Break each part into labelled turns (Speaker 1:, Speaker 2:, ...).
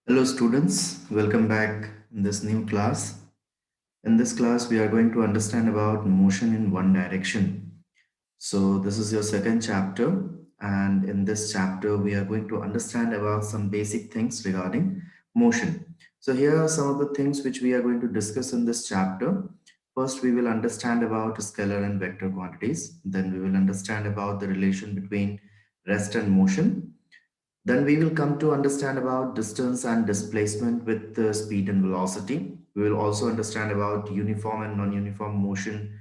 Speaker 1: Hello students, welcome back in this new class. In this class, we are going to understand about motion in one direction. So this is your second chapter, and in this chapter, we are going to understand about some basic things regarding motion. So here are some of the things which we are going to discuss in this chapter. First, we will understand about scalar and vector quantities. Then we will understand about the relation between rest and motion. Then we will come to understand about distance and displacement with speed and velocity. We will also understand about uniform and non-uniform motion,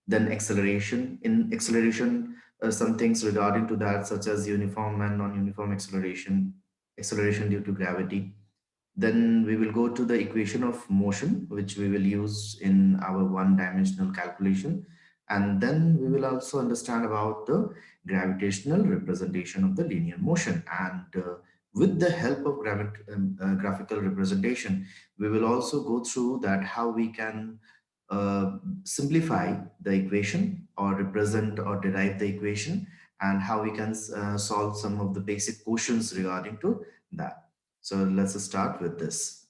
Speaker 1: then acceleration. In acceleration, some things regarding to that, such as uniform and non-uniform acceleration, acceleration due to gravity. Then we will go to the equation of motion, which we will use in our one-dimensional calculation. And then we will also understand about the gravitational representation of the linear motion. And with the help of graphical representation, we will also go through that how we can simplify the equation or represent or derive the equation, and how we can solve some of the basic questions regarding to that. So let's start with this.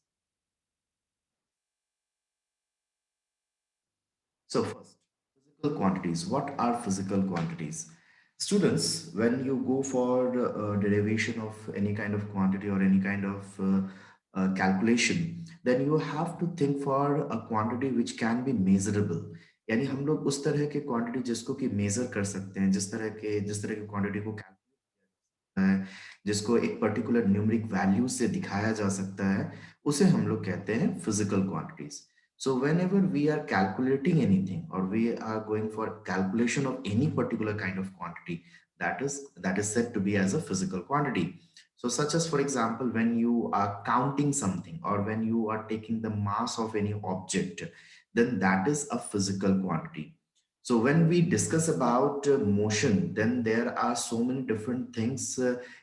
Speaker 1: So first, physical quantities. What are physical quantities? Students, when you go for derivation of any kind of quantity or any kind of calculation, then you have to think for a quantity which can be measurable. यानी हम लोग उस तरह के quantity जिसको कि major कर सकते हैं, जिस तरह की क्वांटिटी को है, जिसको एक पर्टिकुलर न्यूमेरिक वैल्यू से दिखाया जा सकता है, उसे हम लोग कहते हैं physical quantities. So whenever we are calculating anything or we are going for calculation of any particular kind of quantity, that is said to be as a physical quantity. So such as, for example, when you are counting something or when you are taking the mass of any object, then that is a physical quantity. So when we discuss about motion, then there are so many different things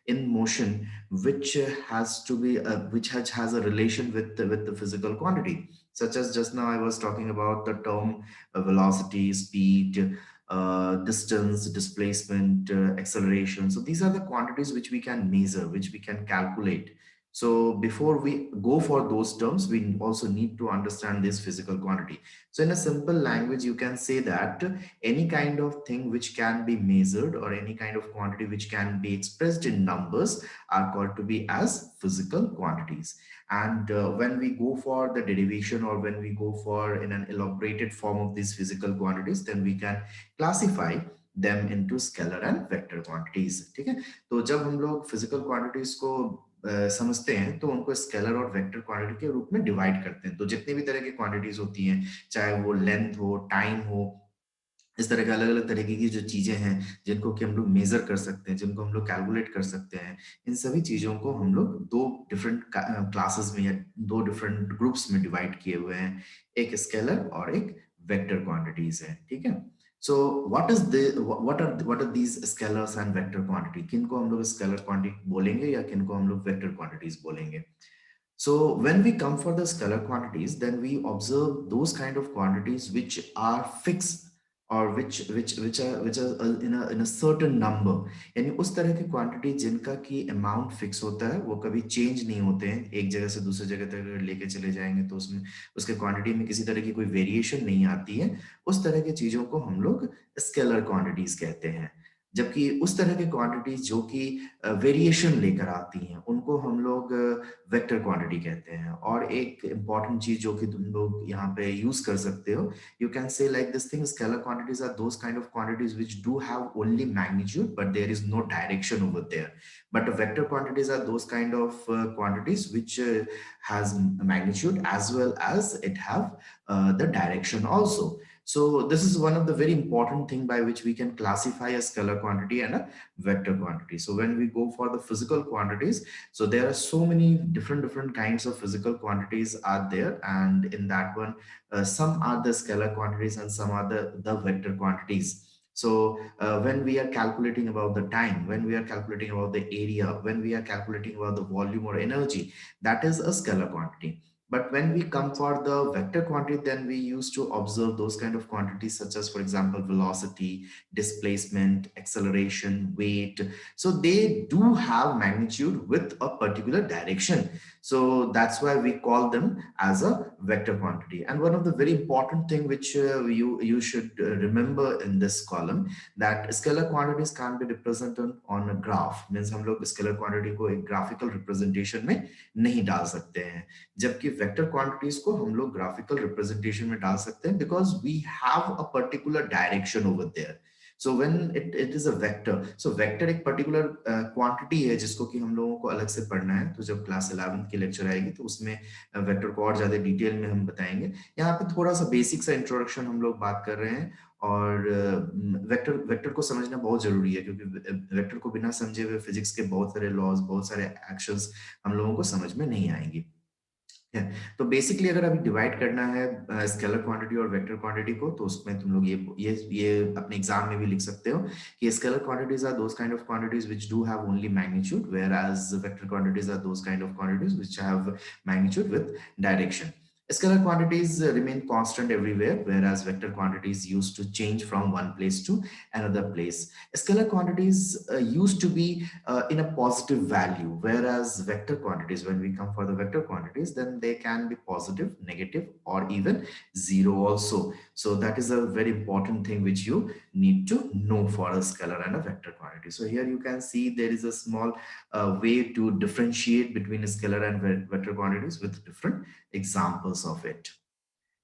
Speaker 1: in motion which has a relation with the physical quantity. Such as just now I was talking about the term velocity, speed, distance, displacement, acceleration. So these are the quantities which we can measure, which we can calculate. So before we go for those terms, we also need to understand this physical quantity. So in a simple language, you can say that any kind of thing which can be measured or any kind of quantity which can be expressed in numbers are called to be as physical quantities. And when we go for the derivation or when we go for in an elaborated form of these physical quantities, then we can classify them into scalar and vector quantities. ठीक है, तो जब हम लोग physical quantities को समझते हैं तो उनको स्केलर और वेक्टर क्वांटिटी के रूप में डिवाइड करते हैं. तो जितनी भी तरह की क्वांटिटीज होती हैं, चाहे वो लेंथ हो, टाइम हो, इस तरह के अलग अलग तरीके की जो चीजें हैं जिनको कि हम लोग मेजर कर सकते हैं, जिनको हम लोग कैलकुलेट कर सकते हैं, इन सभी चीजों को हम लोग दो डिफरेंट क्लासेस में या दो डिफरेंट ग्रुप्स में डिवाइड किए हुए हैं. एक स्केलर और एक वेक्टर क्वांटिटीज है. ठीक है, so what are these scalars and vector quantity. किनको हम लोग स्केलर क्वांटिटी बोलेंगे या किनको हम लोग वेक्टर क्वांटिटीज बोलेंगे. So when we come for the scalar quantities, then we observe those kind of quantities which are fixed or which are in a certain number. यानी उस तरह की क्वांटिटी जिनका की अमाउंट फिक्स होता है, वो कभी चेंज नहीं होते हैं. एक जगह से दूसरी जगह तक अगर लेके चले जाएंगे तो उसमें उसके क्वांटिटी में किसी तरह की कोई वेरिएशन नहीं आती है. उस तरह की चीजों को हम लोग स्केलर क्वांटिटीज कहते हैं. जबकि उस तरह की क्वांटिटीज जो कि वेरिएशन लेकर आती हैं, उनको हम लोग वेक्टर क्वांटिटी कहते हैं. और एक इंपॉर्टेंट चीज जो कि तुम लोग यहाँ पे यूज कर सकते हो, you can say like this thing: scalar quantities are those kind of quantities which do have only magnitude but there is no direction over there. But vector quantities are those kind of quantities which has magnitude as well as it have the direction also. So this is one of the very important thing by which we can classify a scalar quantity and a vector quantity. So when we go for the physical quantities, so there are so many different kinds of physical quantities are there, and in that one, some are the scalar quantities and some are the vector quantities. So when we are calculating about the time, when we are calculating about the area, when we are calculating about the volume or energy, that is a scalar quantity. But when we come for the vector quantity, then we used to observe those kind of quantities such as, for example, velocity, displacement, acceleration, weight. So they do have magnitude with a particular direction. So that's why we call them as a vector quantity. And one of the very important thing which you should remember in this column, that scalar quantities can be represented on a graph. Means हम लोग scalar quantity को एक graphical representation में नहीं डाल सकते हैं, जबकि वेक्टर क्वांटिटीज को हम लोग ग्राफिकल रिप्रेजेंटेशन में डाल सकते हैं, because we have a particular direction over there. So when it is a vector, so vector एक पर्टिकुलर क्वांटिटी है जिसको कि हम लोगों को अलग से पढ़ना है. तो जब क्लास 11th की लेक्चर आएगी तो उसमें वेक्टर को और ज्यादा डिटेल में हम बताएंगे. यहाँ पे थोड़ा सा बेसिक सा इंट्रोडक्शन हम लोग बात कर रहे हैं. और वेक्टर वेक्टर को समझना बहुत जरूरी है, क्योंकि वेक्टर को बिना समझे हुए फिजिक्स के बहुत सारे लॉज, बहुत सारे एक्शंस हम लोगों को समझ में नहीं आएंगी है. तो बेसिकली अगर अभी डिवाइड करना है स्केलर क्वांटिटी और वेक्टर क्वांटिटी को, तो उसमें तुम लोग ये अपने एग्जाम में भी लिख सकते हो कि scalar quantities are those kind of quantities which do have only magnitude, whereas vector quantities are those kind of quantities which have magnitude with direction. Scalar quantities remain constant everywhere, whereas vector quantities used to change from one place to another place. Scalar quantities used to be in a positive value, whereas vector quantities, when we come for the vector quantities, then they can be positive, negative, or even zero also. So that is a very important thing which you need to know for a scalar and a vector quantity. So here you can see there is a small way to differentiate between scalar and vector quantities with different examples of it.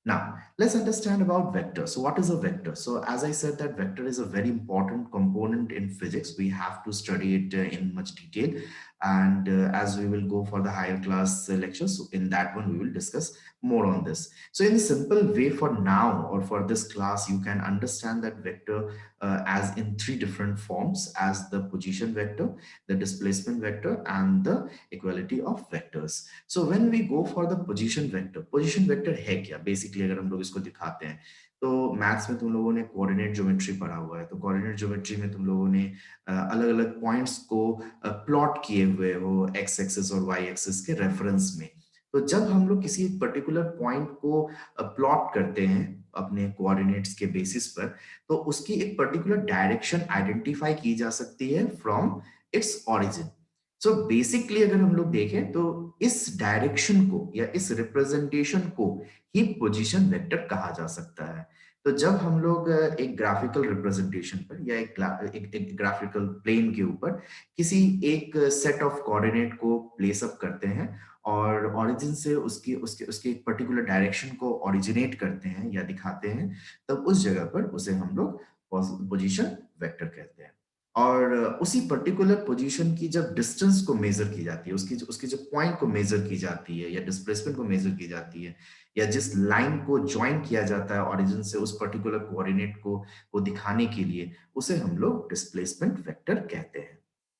Speaker 1: Now, let's understand about vector. So what is a vector? So as I said, that vector is a very important component in physics. We have to study it in much detail. And as we will go for the higher class lectures, so in that one, we will discuss more on this. So in a simple way for now, or for this class, you can understand that vector as in three different forms: as the position vector, the displacement vector, and the equality of vectors. So when we go for the position vector है क्या basically, अगर हम लोग इसको दिखाते हैं, तो maths में तुम लोगों ने कोऑर्डिनेट ज्योमेट्री पढ़ा हुआ है. तो कोऑर्डिनेट ज्योमेट्री में तुम लोगों ने अलग अलग पॉइंट्स को प्लॉट किए हुए हो एक्स एक्सिस और वाई एक्सिस के रेफरेंस में. तो जब हम लोग किसी पर्टिकुलर पॉइंट को प्लॉट करते हैं अपने कोऑर्डिनेट्स के बेसिस पर, तो उसकी एक पर्टिकुलर डायरेक्शन आइडेंटिफाई की जा सकती है from its origin. So basically अगर हम लोग देखें तो इस डायरेक्शन को या इस रिप्रेजेंटेशन को ही पोजीशन वेक्टर कहा जा सकता है. तो जब हम लोग एक ग्राफिकल रिप्रेजेंटेशन पर या एक ग्राफिकल प्लेन के ऊपर किसी एक सेट ऑफ कोऑर्डिनेट को प्लेस अप करते हैं और ओरिजिन से उसकी उसके उसके एक पर्टिकुलर डायरेक्शन को ओरिजिनेट करते हैं या दिखाते हैं, तब उस जगह पर उसे हम लोग पोजीशन वेक्टर कहते हैं. और उसी पर्टिकुलर पोजीशन की जब डिस्टेंस को मेजर की जाती है, उसकी उसकी जो पॉइंट को मेजर की जाती है या डिस्प्लेसमेंट को मेजर की जाती है, या जिस लाइन को ज्वाइन किया जाता है ओरिजिन से उस पर्टिकुलर कोऑर्डिनेट को दिखाने के लिए, उसे हम लोग डिस्प्लेसमेंट वेक्टर कहते हैं.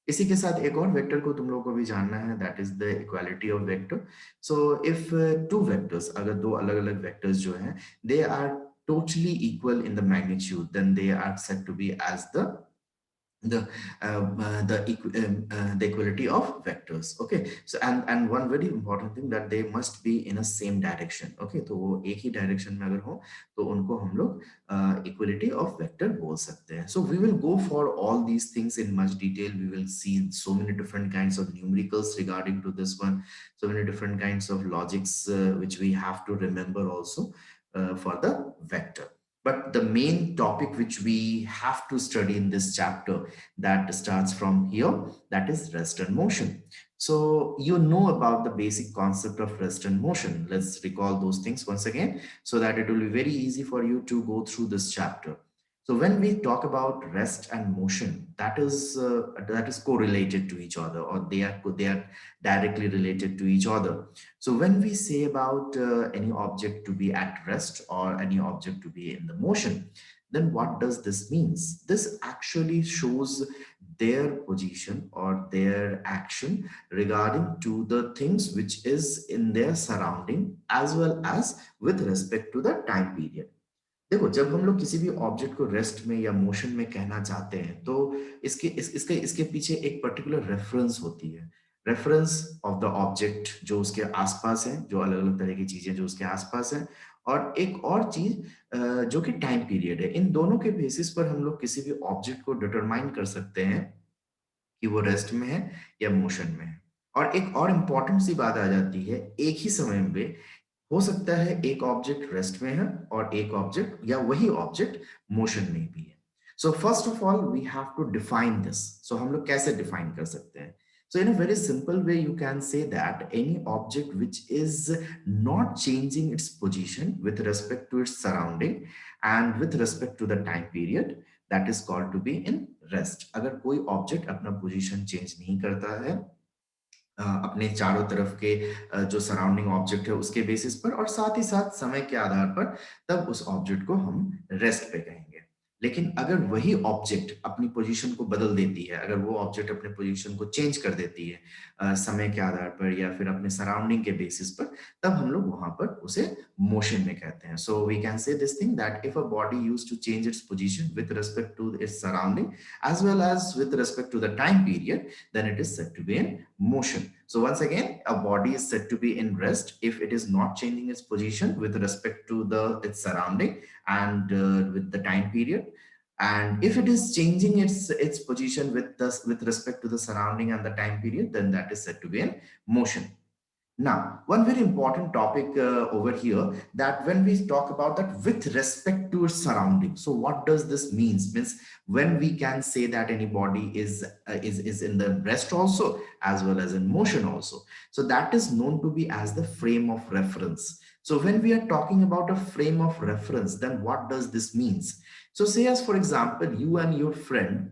Speaker 1: इसी के साथ एक और वेक्टर को तुम लोगों को भी जानना है, that is the equality of vector. So if two vectors, अगर दो अलग अलग वेक्टर्स जो हैं, they are totally equal in the magnitude, then they are said to be as the the equality of vectors. Okay, so and one very important thing, that they must be in a same direction. Okay, तो वो एक ही direction में अगर हो तो उनको हम लोग equality of vector बोल सकते हैं. So we will go for all these things in much detail. We will see so many different kinds of numericals regarding to this one, so many different kinds of logics which we have to remember also for the vector. But the main topic which we have to study in this chapter, that starts from here, that is rest and motion. So you know about the basic concept of rest and motion. Let's recall those things once again so that it will be very easy for you to go through this chapter. So when we talk about rest and motion, that is correlated to each other, or they are directly related to each other. So when we say about any object to be at rest or any object to be in the motion, then what does this means? This actually shows their position or their action regarding to the things which is in their surrounding, as well as with respect to the time period. देखो, जब हम लोग किसी भी object को rest में या motion में कहना चाहते हैं, तो इसके पीछे एक पर्टिकुलर रेफरेंस होती है. रेफरेंस ऑफ द ऑब्जेक्ट जो उसके आसपास है, जो अलग अलग तरह की चीजें जो उसके आसपास है, और एक और चीज जो कि टाइम पीरियड है। इन दोनों के बेसिस पर हम लोग किसी भी ऑब्जेक्ट को डिटरमाइन कर सकते हैं कि वो रेस्ट में है या मोशन में है। और एक और इम्पॉर्टेंट सी बात आ जाती है, एक ही समय में हो सकता है एक ऑब्जेक्ट रेस्ट में है और एक ऑब्जेक्ट या वही ऑब्जेक्ट मोशन में भी है। So first of all we have to define this. So हम लोग कैसे डिफाइन कर सकते हैं? So in a very simple way, you can say that any object which is not changing its position with respect to its surrounding and with respect to the time period, that is called to be in rest. अगर कोई object अपना position change नहीं करता है अपने चारों तरफ के जो सराउंडिंग ऑब्जेक्ट है उसके बेसिस पर और साथ ही साथ समय के आधार पर, तब उस ऑब्जेक्ट को हम रेस्ट पे कहेंगे। लेकिन अगर वही ऑब्जेक्ट अपनी पोजीशन को बदल देती है, अगर वो ऑब्जेक्ट अपने पोजीशन को चेंज कर देती है समय के आधार पर या फिर अपने सराउंडिंग के बेसिस पर, तब हम लोग वहां पर उसे मोशन में कहते हैं। So we can say this thing that if a body use to change its position with respect to its surrounding as well as with respect to the time period, then it is said to be in motion. So once again, a body is said to be in rest if it is not changing its position with respect to the its surrounding and with the time period. And if it is changing its position with respect to the surrounding and the time period, then that is said to be in motion. Now, one very important topic over here, that when we talk about that with respect to its surroundings, so what does this means? Means when we can say that any body is in the rest also as well as in motion also. So that is known to be as the frame of reference. So when we are talking about a frame of reference, then what does this means? So say as for example, you and your friend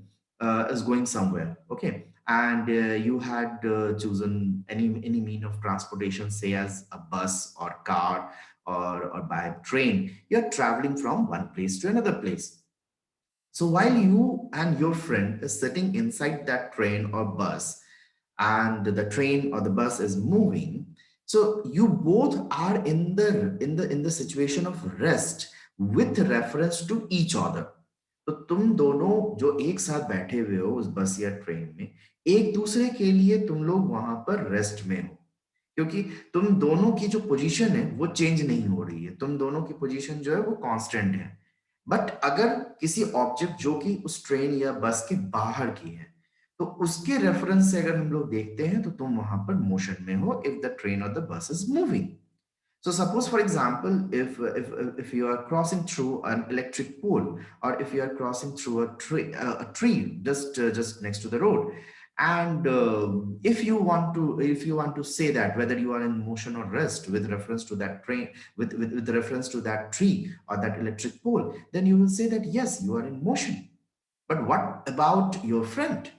Speaker 1: is going somewhere, okay? And you had chosen any mean of transportation, say as a bus or car or by train. You're traveling from one place to another place. So while you and your friend is sitting inside that train or bus, and the train or the bus is moving, so you both are in the situation of rest with reference to each other. तो तुम दोनों जो एक साथ बैठे हुए हो उस बस या ट्रेन में, एक दूसरे के लिए तुम लोग वहां पर रेस्ट में हो, क्योंकि तुम दोनों की जो पोजीशन है वो चेंज नहीं हो रही है, तुम दोनों की पोजीशन जो है वो कांस्टेंट है। बट अगर किसी ऑब्जेक्ट जो कि उस ट्रेन या बस के बाहर की है, तो उसके रेफरेंस से अगर हम लोग देखते हैं तो तुम वहां पर मोशन में हो इफ द ट्रेन और the bus is moving. So suppose, for example, if you are crossing through an electric pole, or if you are crossing through a tree just next to the road, and if you want to say that whether you are in motion or rest with reference to that train, with reference to that tree or that electric pole, then you will say that yes, you are in motion. But what about your friend?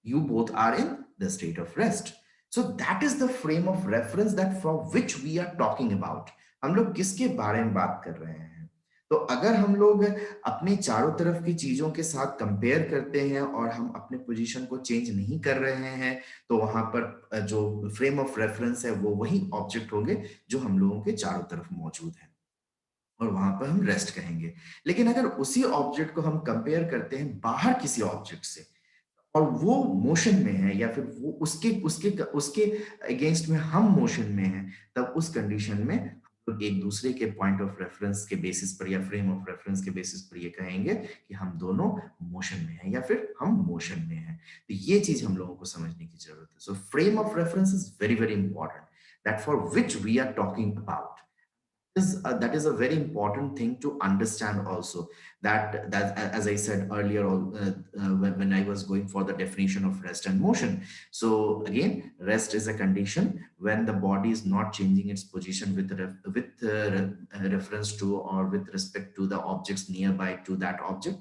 Speaker 1: You both are in the state of rest. So that is the frame of reference that for which we are talking about. हम लोग किसके बारे में बात कर रहे हैं? तो अगर हम लोग अपने चारों तरफ की चीजों के साथ कंपेयर करते हैं और हम अपने पोजीशन को चेंज नहीं कर रहे हैं, तो वहां पर जो फ्रेम ऑफ रेफरेंस है वो वही ऑब्जेक्ट होंगे जो हम लोगों के चारों तरफ मौजूद है, और वहां पर हम रेस्ट कहेंगे। लेकिन अगर उसी ऑब्जेक्ट को हम कंपेयर करते हैं बाहर किसी ऑब्जेक्ट से, और वो मोशन में है या फिर वो उसके उसके उसके अगेंस्ट में हम मोशन में हैं, तब उस कंडीशन में हम लोग एक दूसरे के पॉइंट ऑफ रेफरेंस के बेसिस पर या फ्रेम ऑफ रेफरेंस के बेसिस पर ये कहेंगे कि हम दोनों मोशन में हैं या फिर हम मोशन में हैं। तो ये चीज हम लोगों को समझने की जरूरत है। So frame of reference is very very important, that for which we are talking about that is a very important thing to understand also, that as I said earlier, when I was going for the definition of rest and motion. So again, rest is a condition when the body is not changing its position with reference to or with respect to the objects nearby to that object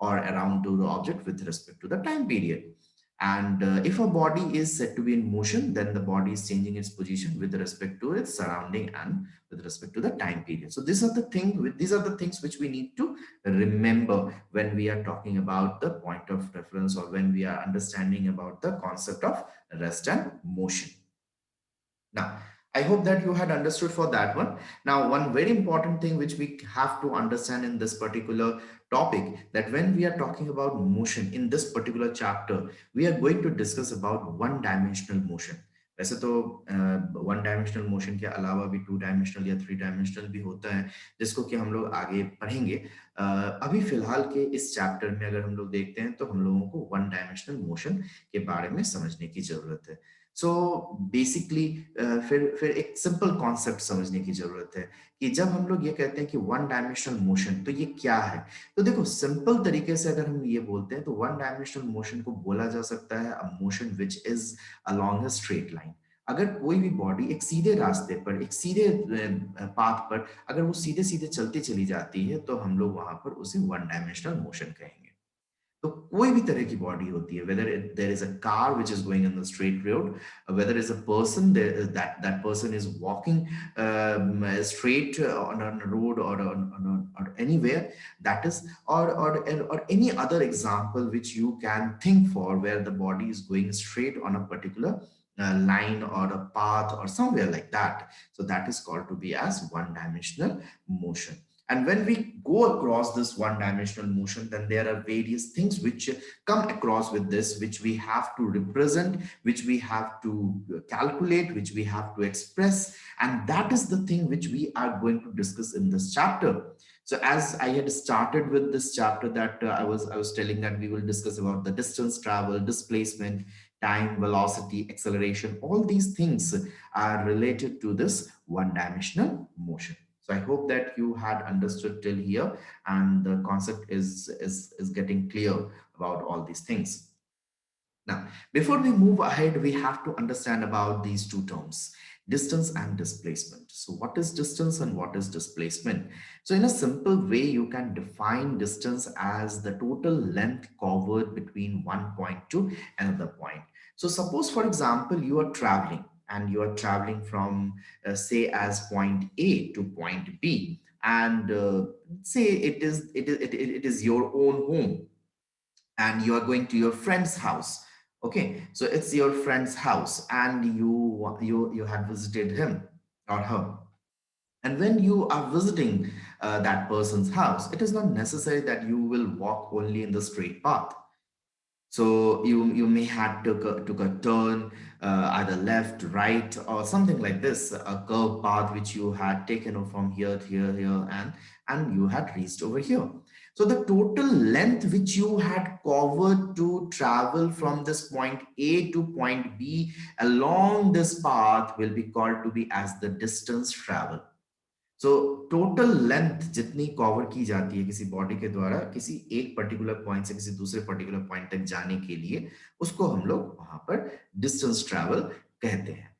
Speaker 1: or around to the object with respect to the time period. And if a body is said to be in motion, then the body is changing its position with respect to its surrounding and with respect to the time period. So these are the things which we need to remember when we are talking about the point of reference or when we are understanding about the concept of rest and motion. Now, I hope that you had understood for that one. Now, one very important thing which we have to understand in this particular topic, that when we are talking about motion in this particular chapter, we are going to discuss about one dimensional motion. वैसे तो one dimensional motion के अलावा भी two dimensional या three dimensional भी होता है, जिसको कि हम लोग आगे पढ़ेंगे। अभी फिलहाल के इस चैप्टर में अगर हम लोग देखते हैं तो हम लोगों को वन डायमेंशनल मोशन के बारे में समझने की जरूरत है। सो बेसिकली फिर एक सिंपल कॉन्सेप्ट समझने की जरूरत है कि जब हम लोग ये कहते हैं कि वन डायमेंशनल मोशन तो ये क्या है। तो देखो, सिंपल तरीके से अगर हम ये बोलते हैं तो वन डायमेंशनल मोशन को बोला जा सकता है a motion which is along a straight line. अगर कोई भी बॉडी एक सीधे रास्ते पर, एक सीधे पाथ पर अगर वो सीधे सीधे चलती चली जाती है तो हम लोग वहां पर उसे वन डायमेंशनल मोशन कहेंगे। तो कोई भी तरह की बॉडी होती है, whether there is a car which is going in the straight road, whether is a person that person is walking straight on a road or anywhere, that is, or any other example which you can think for where the body is going straight on a particular line or a path or somewhere like that. So that is called to be as one dimensional motion. And when we go across this one dimensional motion, then there are various things which come across with this, which we have to represent, which we have to calculate, which we have to express. And that is the thing which we are going to discuss in this chapter. So as I had started with this chapter, that I was telling that we will discuss about the distance travel, displacement, time, velocity, acceleration. All these things are related to this one dimensional motion. So I hope that you had understood till here and the concept is getting clear about all these things. Now, before we move ahead, we have to understand about these two terms, distance and displacement. So what is distance and what is displacement? So in a simple way, you can define distance as the total length covered between one point to another point. So suppose, for example, you are traveling and you are traveling from, say, as point A to point B. And say it is your own home and you are going to your friend's house. Okay, so it's your friend's house and you had visited him or her. And when you are visiting that person's house, it is not necessary that you will walk only in the straight path. So you may have took a turn, either left, right, or something like this, a curved path which you had taken from here to here, and you had reached over here. So the total length which you had covered to travel from this point A to point B along this path will be called to be as the distance travel. So total length जितनी cover की जाती है किसी body के द्वारा किसी एक particular point से किसी दूसरे पर्टिकुलर पॉइंट तक जाने के लिए, उसको हम लोग वहां पर डिस्टेंस ट्रैवल कहते हैं।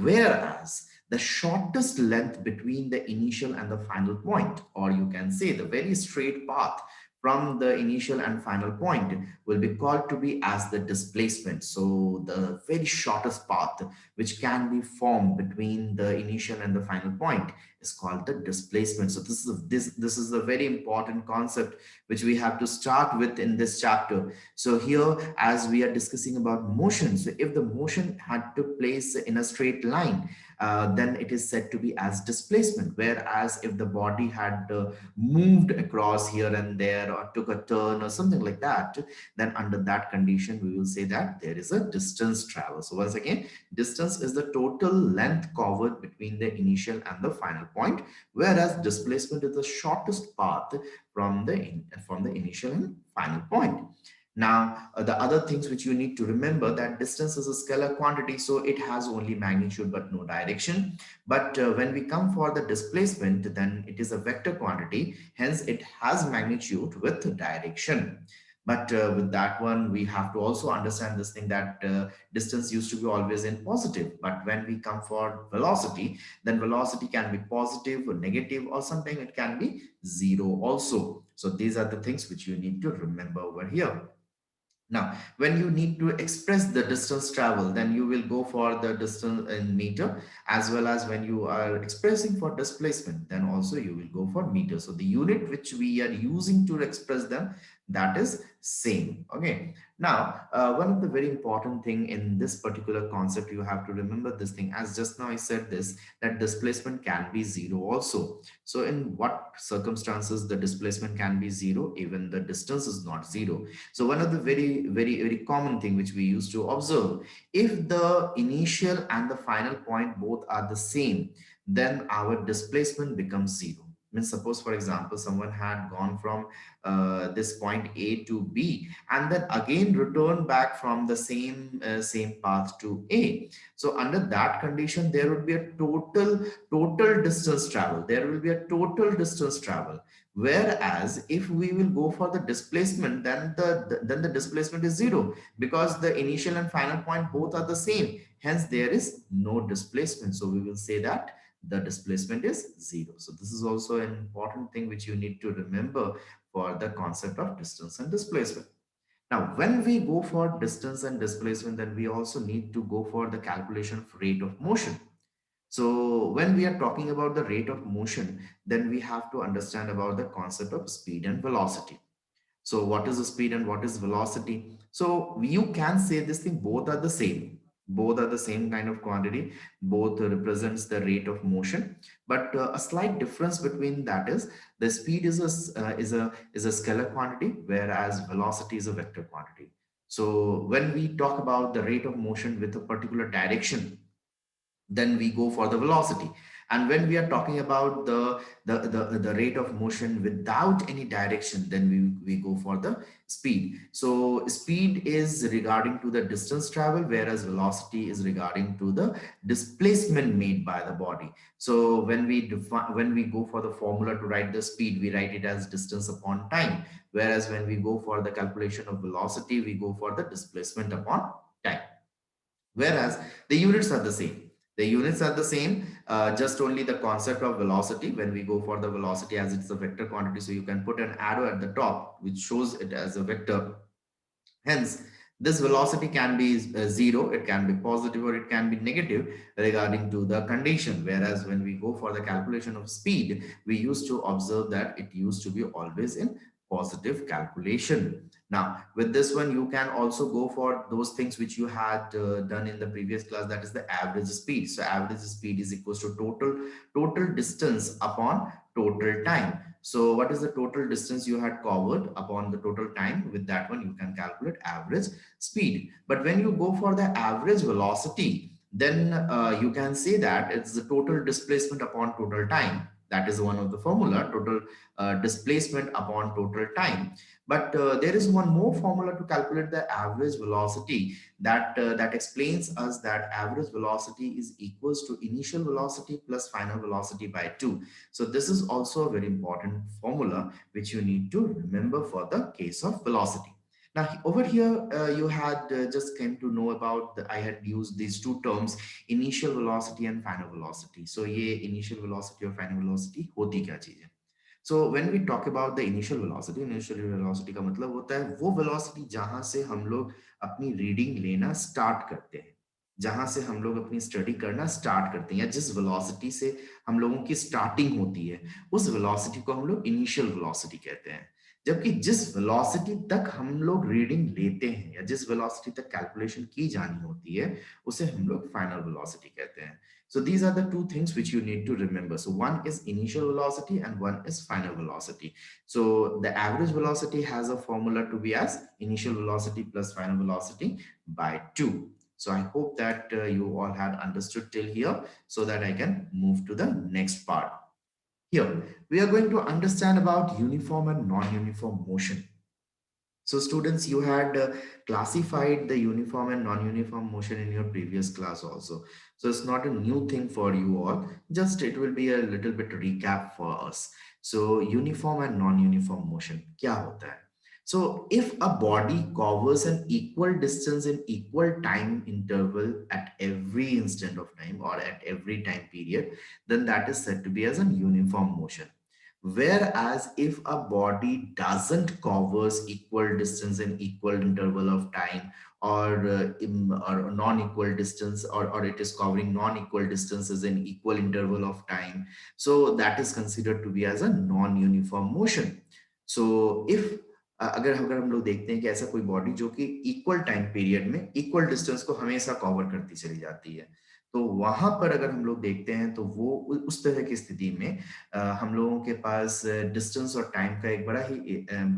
Speaker 1: Where as the shortest length between the initial and the final point, और you can say the very straight path from the initial and final point will be called to be as the displacement. So the very shortest path which can be formed between the initial and the final point is called the displacement. So this is a very important concept which we have to start with in this chapter. So here, as we are discussing about motion, so if the motion had took place in a straight line, then it is said to be as displacement. Whereas if the body had moved across here and there or took a turn or something like that, then under that condition, we will say that there is a distance travel. So once again, distance is the total length covered between the initial and the final point, whereas displacement is the shortest path from the initial and final point. Now, the other things which you need to remember, that distance is a scalar quantity, so it has only magnitude but no direction. But when we come for the displacement, then it is a vector quantity, hence it has magnitude with direction. But with that one, we have to also understand this thing that distance used to be always in positive. But when we come for velocity, then velocity can be positive or negative, or sometimes it can be zero also. So these are the things which you need to remember over here. Now, when you need to express the distance travel, then you will go for the distance in meter, as well as when you are expressing for displacement, then also you will go for meter. So the unit which we are using to express them, that is same. Okay. Now, one of the very important thing in this particular concept, you have to remember this thing, as just now I said this, that displacement can be zero also. So in what circumstances the displacement can be zero? Even the distance is not zero. So one of the very common thing which we used to observe, if the initial and the final point both are the same, then our displacement becomes zero. Means suppose for example someone had gone from this point A to B and then again return back from the same path to A. So under that condition there would be a total distance travel. There will be a total distance travel. Whereas if we will go for the displacement, then the displacement is zero, because the initial and final point both are the same. Hence there is no displacement. So we will say that the displacement is zero. So this is also an important thing which you need to remember for the concept of distance and displacement. Now, when we go for distance and displacement, then we also need to go for the calculation of rate of motion. So when we are talking about the rate of motion, then we have to understand about the concept of speed and velocity. So what is the speed and what is velocity? So you can say this thing, both are the same. Both are the same kind of quantity. Both represents the rate of motion. But a slight difference between that is the speed is a scalar quantity, whereas velocity is a vector quantity. So when we talk about the rate of motion with a particular direction, then we go for the velocity. And when we are talking about the rate of motion without any direction, then we go for the speed. So speed is regarding to the distance travel, whereas velocity is regarding to the displacement made by the body. So when we go for the formula to write the speed, we write it as distance upon time, whereas when we go for the calculation of velocity, we go for the displacement upon time, whereas the units are the same. The units are the same, just only the concept of velocity. When we go for the velocity, as it's a vector quantity, so you can put an arrow at the top which shows it as a vector. Hence, this velocity can be zero, it can be positive, or it can be negative regarding to the condition. Whereas when we go for the calculation of speed, we used to observe that it used to be always in positive calculation. Now, with this one, you can also go for those things which you had done in the previous class, that is the average speed. So average speed is equals to total distance upon total time. So what is the total distance you had covered upon the total time? With that one, you can calculate average speed. But when you go for the average velocity, then you can say that it's the total displacement upon total time. That is one of the formula, total displacement upon total time. But there is one more formula to calculate the average velocity, that explains us that average velocity is equals to initial velocity plus final velocity by 2. So this is also a very important formula which you need to remember for the case of velocity. Now over here, you had just came to know about I had used these two terms, initial velocity and final velocity. So ये initial velocity और final velocity होती क्या चीज है? So when we talk about the initial velocity का मतलब होता है वो velocity जहां से हम लोग अपनी रीडिंग लेना स्टार्ट करते हैं, जहां से हम लोग अपनी स्टडी करना स्टार्ट करते हैं, या जिस वेलोसिटी से हम लोगों की स्टार्टिंग होती है, उस वेलोसिटी को हम लोग इनिशियल वेलोसिटी कहते हैं। जबकि जिस वेलोसिटी तक हम लोग रीडिंग लेते हैं या जिस वेलोसिटी तक कैलकुलेशन की जानी होती है, उसे हम लोग फाइनल वेलोसिटी कहते हैं। So these are the two things which you need to remember. So one is initial velocity and one is final velocity. So the average velocity has a formula to be as initial velocity plus final velocity by 2. So I hope that you all had understood till here, so that I can move to the next part. Here, we are going to understand about uniform and non-uniform motion. So students, you had classified the uniform and non-uniform motion in your previous class also. So it's not a new thing for you all, just it will be a little bit recap for us. So uniform and non-uniform motion, क्या होता है? So if a body covers an equal distance in equal time interval at every instant of time or at every time period, then that is said to be as a uniform motion. Whereas if a body doesn't covers equal distance in equal interval of time, or non-equal distance, or it is covering non-equal distances in equal interval of time, so that is considered to be as a non-uniform motion. So if अगर अगर हम लोग देखते हैं कि ऐसा कोई body जो कि इक्वल टाइम पीरियड में इक्वल डिस्टेंस को हमेशा कवर करती चली जाती है, तो वहां पर अगर हम लोग देखते हैं तो वो उस तरह की स्थिति में हम लोगों के पास डिस्टेंस और टाइम का एक बड़ा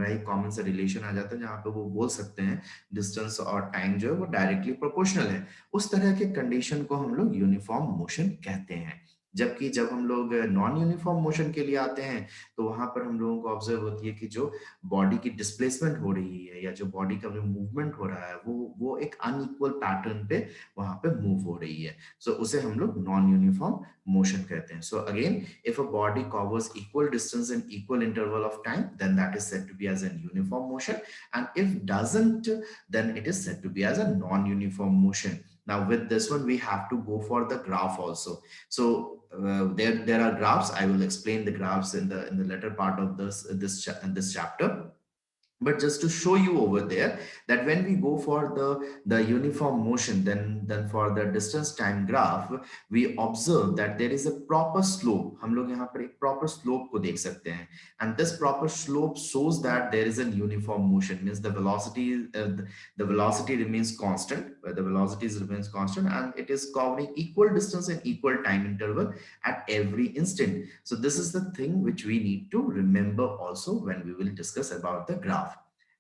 Speaker 1: ही कॉमन सा रिलेशन आ जाता है, जहाँ पे वो बोल सकते हैं डिस्टेंस और टाइम जो है वो डायरेक्टली प्रोपोर्शनल है। उस तरह के कंडीशन को हम लोग यूनिफॉर्म मोशन कहते हैं। जबकि जब हम लोग नॉन यूनिफॉर्म मोशन के लिए आते हैं, तो वहां पर हम लोगों को ऑब्जर्व होती है कि जो बॉडी की डिस्प्लेसमेंट हो रही है या जो बॉडी का जो मूवमेंट हो रहा है वो एक अनइक्वल पैटर्न पे वहां पे मूव हो रही है। सो उसे हम लोग नॉन यूनिफॉर्म मोशन कहते हैं। So again, if a body covers equal distance in equal interval of time, then that is said to be as a uniform motion. And if doesn't, then it is said to be as a non-uniform motion. Now with this one, we have to go for the graph also. So there are graphs. I will explain the graphs in the later part of this chapter. But just to show you over there that when we go for the uniform motion, then for the distance time graph, we observe that there is a proper slope. हम लोग यहाँ पर एक proper slope को देख सकते हैं, and this proper slope shows that there is a uniform motion, means the velocity the velocity remains constant, the velocities remains constant, and it is covering equal distance and equal time interval at every instant. So this is the thing which we need to remember also when we will discuss about the graph.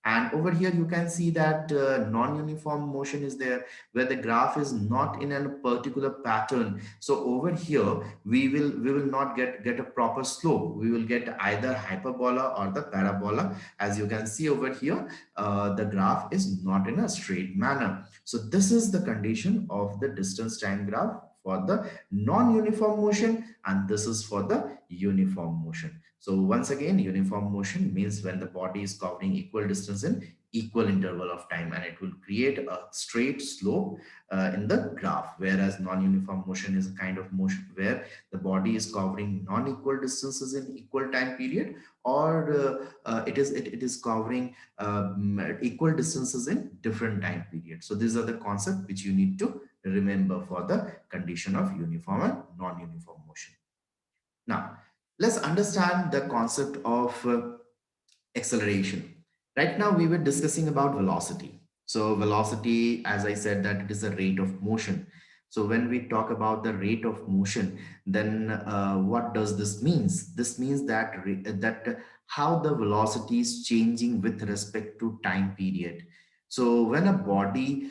Speaker 1: And over here, you can see that non-uniform motion is there, where the graph is not in a particular pattern. So over here, we will not get a proper slope. We will get either hyperbola or the parabola. As you can see over here, the graph is not in a straight manner. So this is the condition of the distance time graph for the non-uniform motion, and this is for the uniform motion. So once again, uniform motion means when the body is covering equal distance in equal interval of time, and it will create a straight slope in the graph. Whereas non-uniform motion is a kind of motion where the body is covering non-equal distances in equal time period, or it is covering equal distances in different time periods. So these are the concepts which you need to remember for the condition of uniform and non-uniform motion. Now, let's understand the concept of acceleration. Right now, we were discussing about velocity. So velocity, as I said, that it is a rate of motion. So when we talk about the rate of motion, then what does this means? This means that how the velocity is changing with respect to time period. So when a body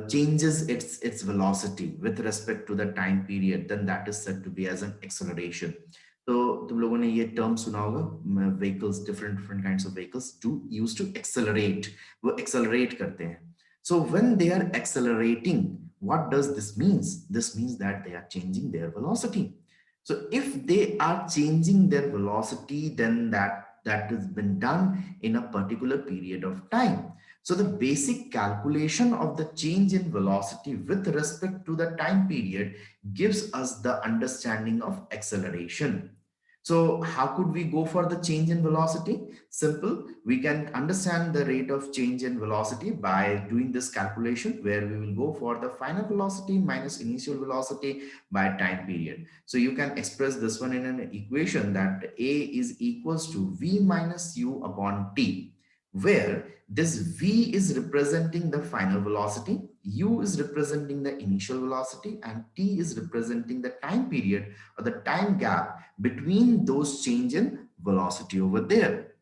Speaker 1: changes its velocity with respect to the time period, then that is said to be as an acceleration. तो तुम लोगों ने ये term सुना होगा, vehicles, different different kinds of vehicles do use to accelerate, वो accelerate करते हैं. So when they are accelerating, what does this means? This means that they are changing their velocity. So if they are changing their velocity, then that has been done in a particular period of time. So the basic calculation of the change in velocity with respect to the time period gives us the understanding of acceleration. So how could we go for the change in velocity? Simple. We can understand the rate of change in velocity by doing this calculation, where we will go for the final velocity minus initial velocity by time period. So you can express this one in an equation that A is equals to V minus U upon T, where this V is representing the final velocity, U is representing the initial velocity, and T is representing the time period or the time gap between those change in velocity over there.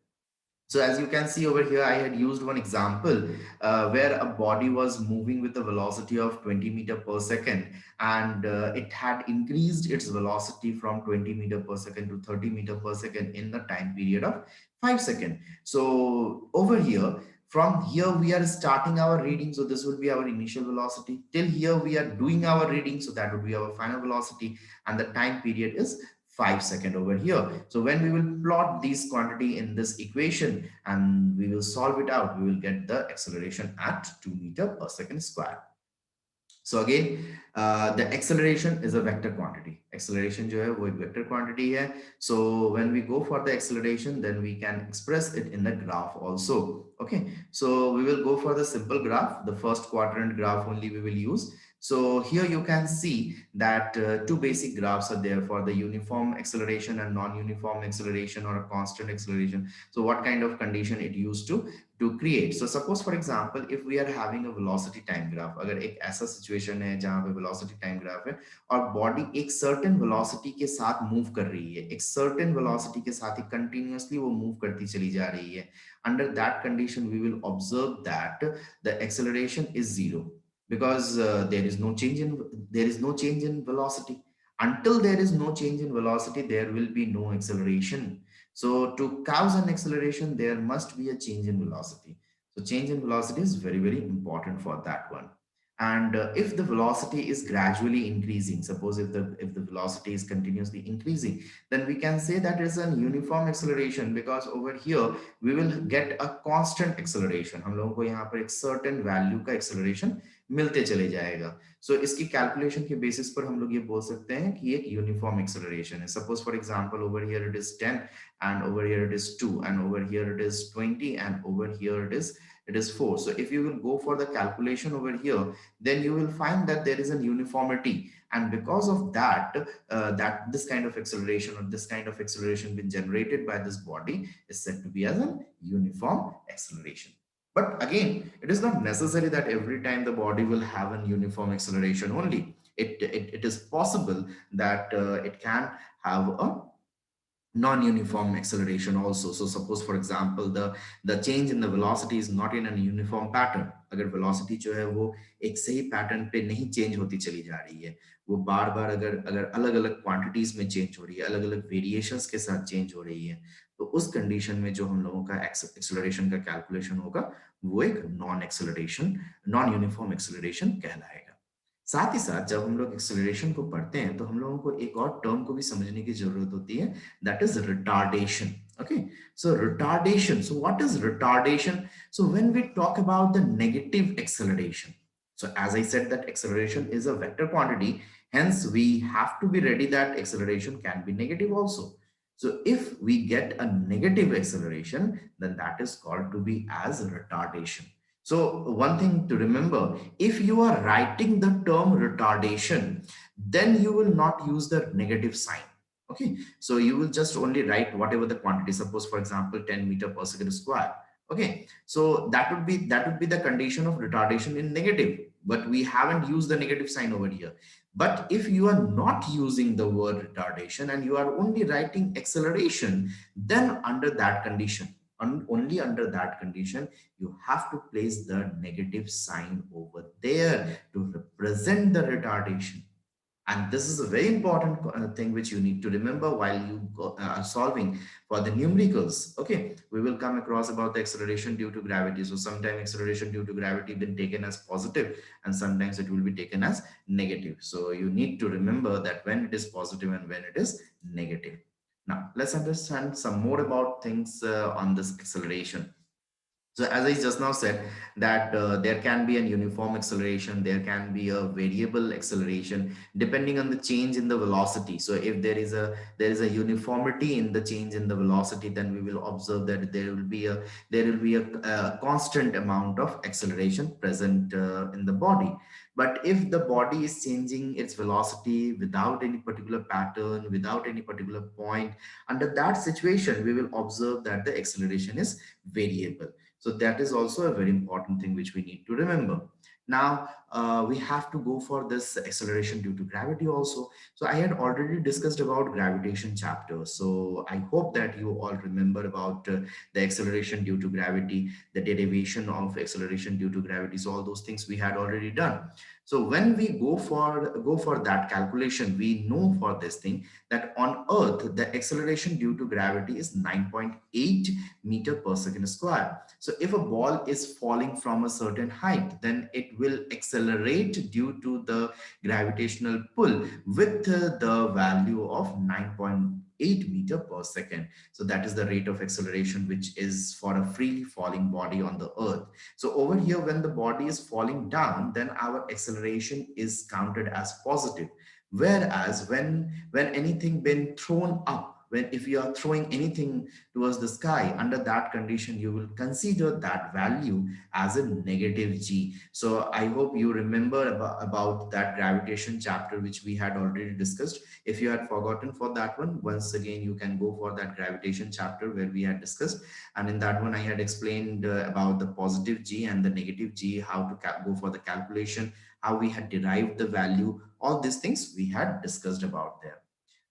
Speaker 1: So as you can see over here, I had used one example where a body was moving with a velocity of 20 meter per second, and it had increased its velocity from 20 meter per second to 30 meter per second in the time period of 5 seconds. So over here, from here we are starting our reading. So this would be our initial velocity. Till here we are doing our reading. So that would be our final velocity, and the time period is 5 seconds over here. So when we will plot these quantity in this equation and we will solve it out, we will get the acceleration at 2 meter per second square. So again, the acceleration is a vector quantity. Acceleration जो है वो एक vector quantity है. So when we go for the acceleration, then we can express it in the graph also. Okay. So we will go for the simple graph. The first quadrant graph only we will use. So here you can see that two basic graphs are there for the uniform acceleration and non-uniform acceleration or a constant acceleration. So what kind of condition it used to to create. So suppose for example, if we are having a velocity time graph, अगर एक ऐसा situation है जहाँ पे velocity time graph है और body एक certain velocity के साथ move कर रही है, एक certain velocity के साथ ही continuously वो move करती चली जा रही है. Under that condition, we will observe that the acceleration is zero because there is no change in velocity. Until there is no change in velocity, there will be no acceleration. So to cause an acceleration, there must be a change in velocity. So change in velocity is very, very important for that one. And if the velocity is gradually increasing, suppose if the velocity is continuously increasing, then we can say that is an uniform acceleration because over here we will get a constant acceleration. हम लोगों को यहाँ पर एक certain value का acceleration मिलते चले जाएगा. So इसकी calculation के basis पर हम लोग ये बोल सकते हैं कि एक uniform acceleration है. Suppose for example over here it is 10 and over here it is 2 and over here it is 20 and over here it is 4. So if you will go for the calculation over here, then you will find that there is a uniformity, and because of that, that this kind of acceleration or this kind of acceleration being generated by this body is said to be as a uniform acceleration. But again, it is not necessary that every time the body will have a uniform acceleration only. It is possible that it can have a non-uniform acceleration also. So suppose for example the change in the velocity is not in a uniform pattern. अगर velocity जो है वो एक सही pattern पे नहीं change होती चली जा रही है, वो बार बार अगर अगर अलग अलग quantities में change हो रही है, अलग अलग variations के साथ change हो रही है, तो उस condition में जो हम लोगों का acceleration का calculation होगा वो एक non uniform acceleration कहलाएगा. साथ ही साथ जब हम लोग एक्सेलरेशन को पढ़ते हैं तो हम लोगों को एक और टर्म को भी समझने की जरूरत होती है, that is retardation. Okay, so retardation. So what is retardation? So when we talk about the negative acceleration, so as I said that acceleration is a vector quantity, hence we have to be ready that acceleration can be negative also. So if we get a negative acceleration, then that is called to be as retardation. So one thing to remember, if you are writing the term retardation, then you will not use the negative sign. Okay, so you will just only write whatever the quantity. Suppose, for example, 10 meter per second square. Okay, so that would be the condition of retardation in negative, but we haven't used the negative sign over here. But if you are not using the word retardation and you are only writing acceleration, then under that condition, only under that condition, you have to place the negative sign over there to represent the retardation. And this is a very important thing which you need to remember while you are solving for the numericals. Okay, we will come across about the acceleration due to gravity. So sometimes acceleration due to gravity been taken as positive and sometimes it will be taken as negative. So you need to remember that when it is positive and when it is negative. Now let's understand some more about things on this acceleration. So as I just now said that there can be an uniform acceleration, there can be a variable acceleration depending on the change in the velocity. So if there is a uniformity in the change in the velocity, then we will observe that there will be a constant amount of acceleration present in the body. But if the body is changing its velocity without any particular pattern, without any particular point, under that situation, we will observe that the acceleration is variable. So that is also a very important thing which we need to remember. Now, we have to go for this acceleration due to gravity also. So I had already discussed about gravitation chapter. So I hope that you all remember about the acceleration due to gravity, the derivation of acceleration due to gravity. So all those things we had already done. So when we go for that calculation, we know for this thing that on Earth, the acceleration due to gravity is 9.8 meter per second square. So if a ball is falling from a certain height, then it will accelerate due to the gravitational pull with the value of 9.8 meter per second. So that is the rate of acceleration which is for a freely falling body on the earth. So over here, when the body is falling down, then our acceleration is counted as positive. Whereas when anything been thrown up, when if you are throwing anything towards the sky, under that condition you will consider that value as a negative g. So I hope you remember about that gravitation chapter which we had already discussed. If you had forgotten for that one, once again you can go for that gravitation chapter where we had discussed, and in that one I had explained about the positive g and the negative g, how to go for the calculation, how we had derived the value, all these things we had discussed about there.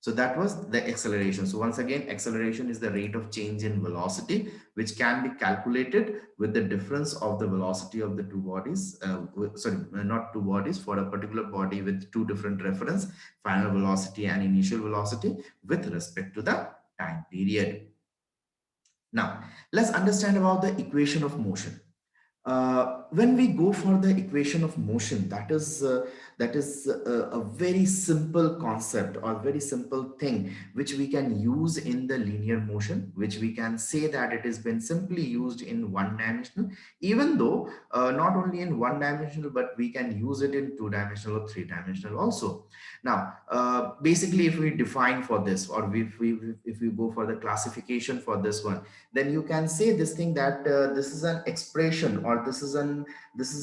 Speaker 1: So that was the acceleration. So once again, acceleration is the rate of change in velocity, which can be calculated with the difference of the velocity of the two bodies. Sorry, not two bodies, for a particular body with two different reference, final velocity and initial velocity with respect to the time period. Now, let's understand about the equation of motion. When we go for the equation of motion, that is a very simple concept or very simple thing which we can use in the linear motion, which we can say that it has been simply used in one dimensional, even though not only in one dimensional, but we can use it in two dimensional or three dimensional also. Now, basically, if we define for this, or if we go for the classification for this one, then you can say this thing that this is an expression, or this is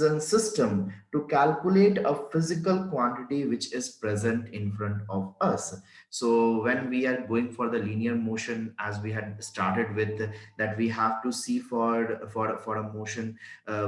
Speaker 1: a system to calculate a physical quantity which is present in front of us. So when we are going for the linear motion, as we had started with, that we have to see for a motion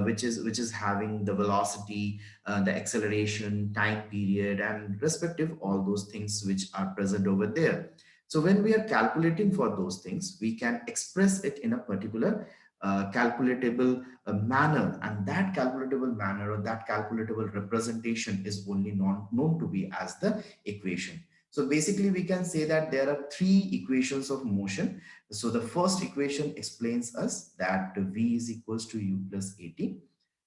Speaker 1: which is having the velocity, the acceleration, time period, and respective all those things which are present over there. So when we are calculating for those things, we can express it in a particular calculatable manner, and that calculatable manner or that calculatable representation is only known to be as the equation. So basically, we can say that there are three equations of motion. So the first equation explains us that v is equals to u plus at.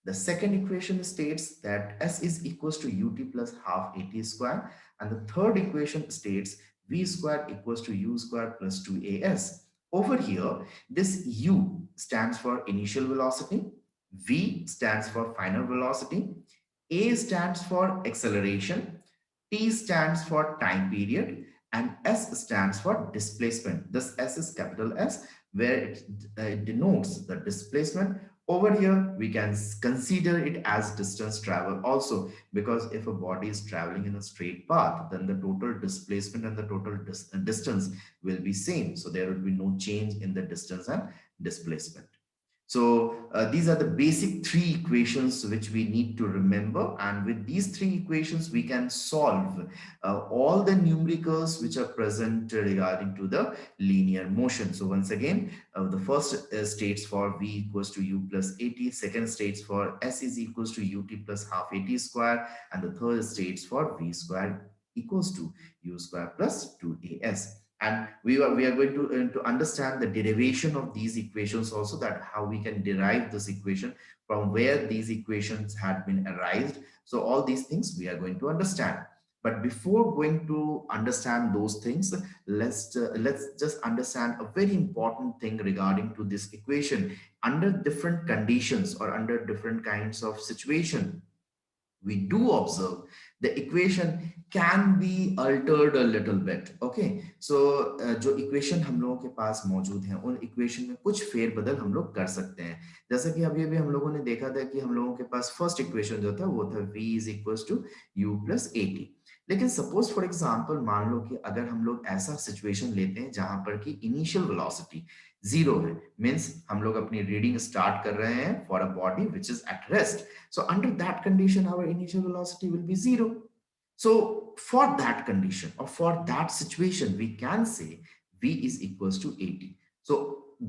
Speaker 1: The second equation states that s is equals to ut plus half at square. And the third equation states v squared equals to u squared plus 2as. Over here, this u stands for initial velocity, v stands for final velocity, a stands for acceleration, t stands for time period, and s stands for displacement. This s is capital S, where it denotes the displacement. Over here, we can consider it as distance travel also, because if a body is traveling in a straight path, then the total displacement and the total distance will be same. So there will be no change in the distance and displacement. So these are the basic three equations which we need to remember. And with these three equations, we can solve all the numericals which are present regarding to the linear motion. So once again, the first states for v equals to u plus at, second states for s is equals to ut plus half at square, and the third states for v square equals to u square plus 2as. And we are going to understand the derivation of these equations also, that how we can derive this equation, from where these equations had been arised. So all these things we are going to understand. But before going to understand those things, let's just understand a very important thing regarding to this equation. Under different conditions or under different kinds of situation, we do observe the equation can be altered a little bit. Okay, so जो equation हम लोगों के पास मौजूद हैं, उन equation में कुछ फेरबदल हम लोग कर सकते हैं। जैसे कि अभी अभी हम लोगों ने देखा था कि हम लोगों के पास फर्स्ट इक्वेशन जो था वो था v is equals to u plus a t. लेकिन सपोज फॉर एग्जांपल मान लो कि अगर हम लोग ऐसा सिचुएशन लेते हैं जहां पर कि इनिशियल वेलोसिटी जीरो है, मीन्स हम लोग अपनी रीडिंग स्टार्ट कर रहे हैं for a body which is at rest. So under that condition, our initial velocity will be zero. So for that condition or for that situation, we can say v is equals to at. So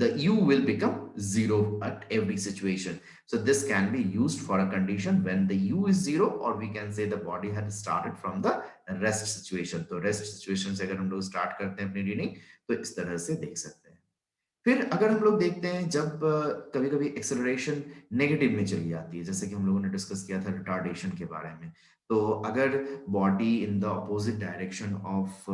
Speaker 1: the u will become zero at every situation. So this can be used for a condition when the u is zero, or we can say the body had started from the rest situation. तो rest situation से अगर हम लोग start करते हैं अपनी reading, तो इस तरह से देख सकते हैं। फिर अगर हम लोग देखते हैं जब कभी-कभी एक्सेलरेशन नेगेटिव में चली जाती है, जैसे कि हम लोगों ने डिस्कस किया था रिटार्डेशन के बारे में। तो अगर body in the opposite direction of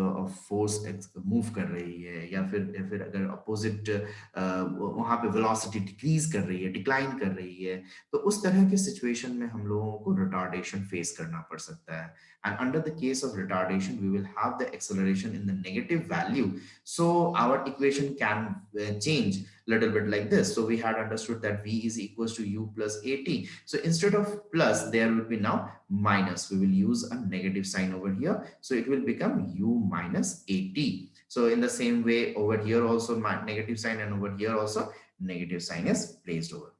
Speaker 1: force move कर रही है, या फिर अगर अपोजिट वहां पे वेलोसिटी डिक्रीज कर रही है, डिक्लाइन कर रही है, तो उस तरह के सिचुएशन में हम लोगों को रिटार्डेशन फेस करना पड़ सकता है. And under the case of retardation we will have the acceleration in the negative value. So our equation can change little bit like this. So we had understood that v is equals to u plus at. So instead of plus, there will be now minus. We will use a negative sign over here. So it will become u minus at. So in the same way, over here also negative sign, and over here also negative sign is placed over.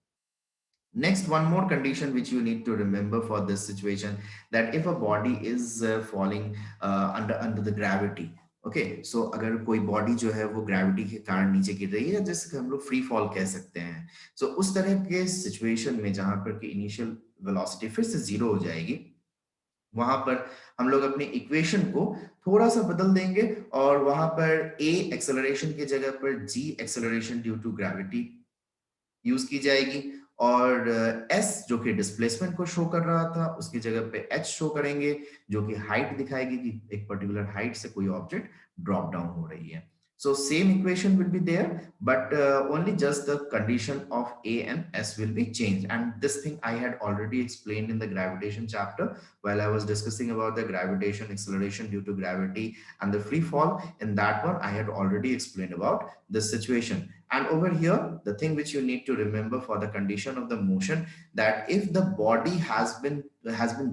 Speaker 1: Next, one more condition which you need to remember for this situation, that if a body is falling under the gravity. Okay, so अगर कोई body जो है वो gravity के कारण नीचे गिर रही है, जिससे हम लोग फ्री फॉल कह सकते हैं. सो उस तरह के सिचुएशन में जहां पर कि इनिशियल वेलोसिटी फिर से जीरो हो जाएगी, वहां पर हम लोग अपने इक्वेशन को थोड़ा सा बदल देंगे, और वहां पर ए एक्सेलरेशन की जगह पर g acceleration due to gravity use की जाएगी, और एस जो कि डिस्प्लेसमेंट को शो कर रहा था उसकी जगह पे एच शो करेंगे, जो कि हाइट दिखाएगी कि एक पर्टिकुलर हाइट से कोई ऑब्जेक्ट ड्रॉप डाउन हो रही है. So same equation will be there, but only just the condition of A and S will be changed. And this thing I had already explained in the gravitation chapter while I was discussing about the gravitation, acceleration due to gravity, and the free fall. In that one, I had already explained about this situation. And over here, the thing which you need to remember for the condition of the motion, that if the body has been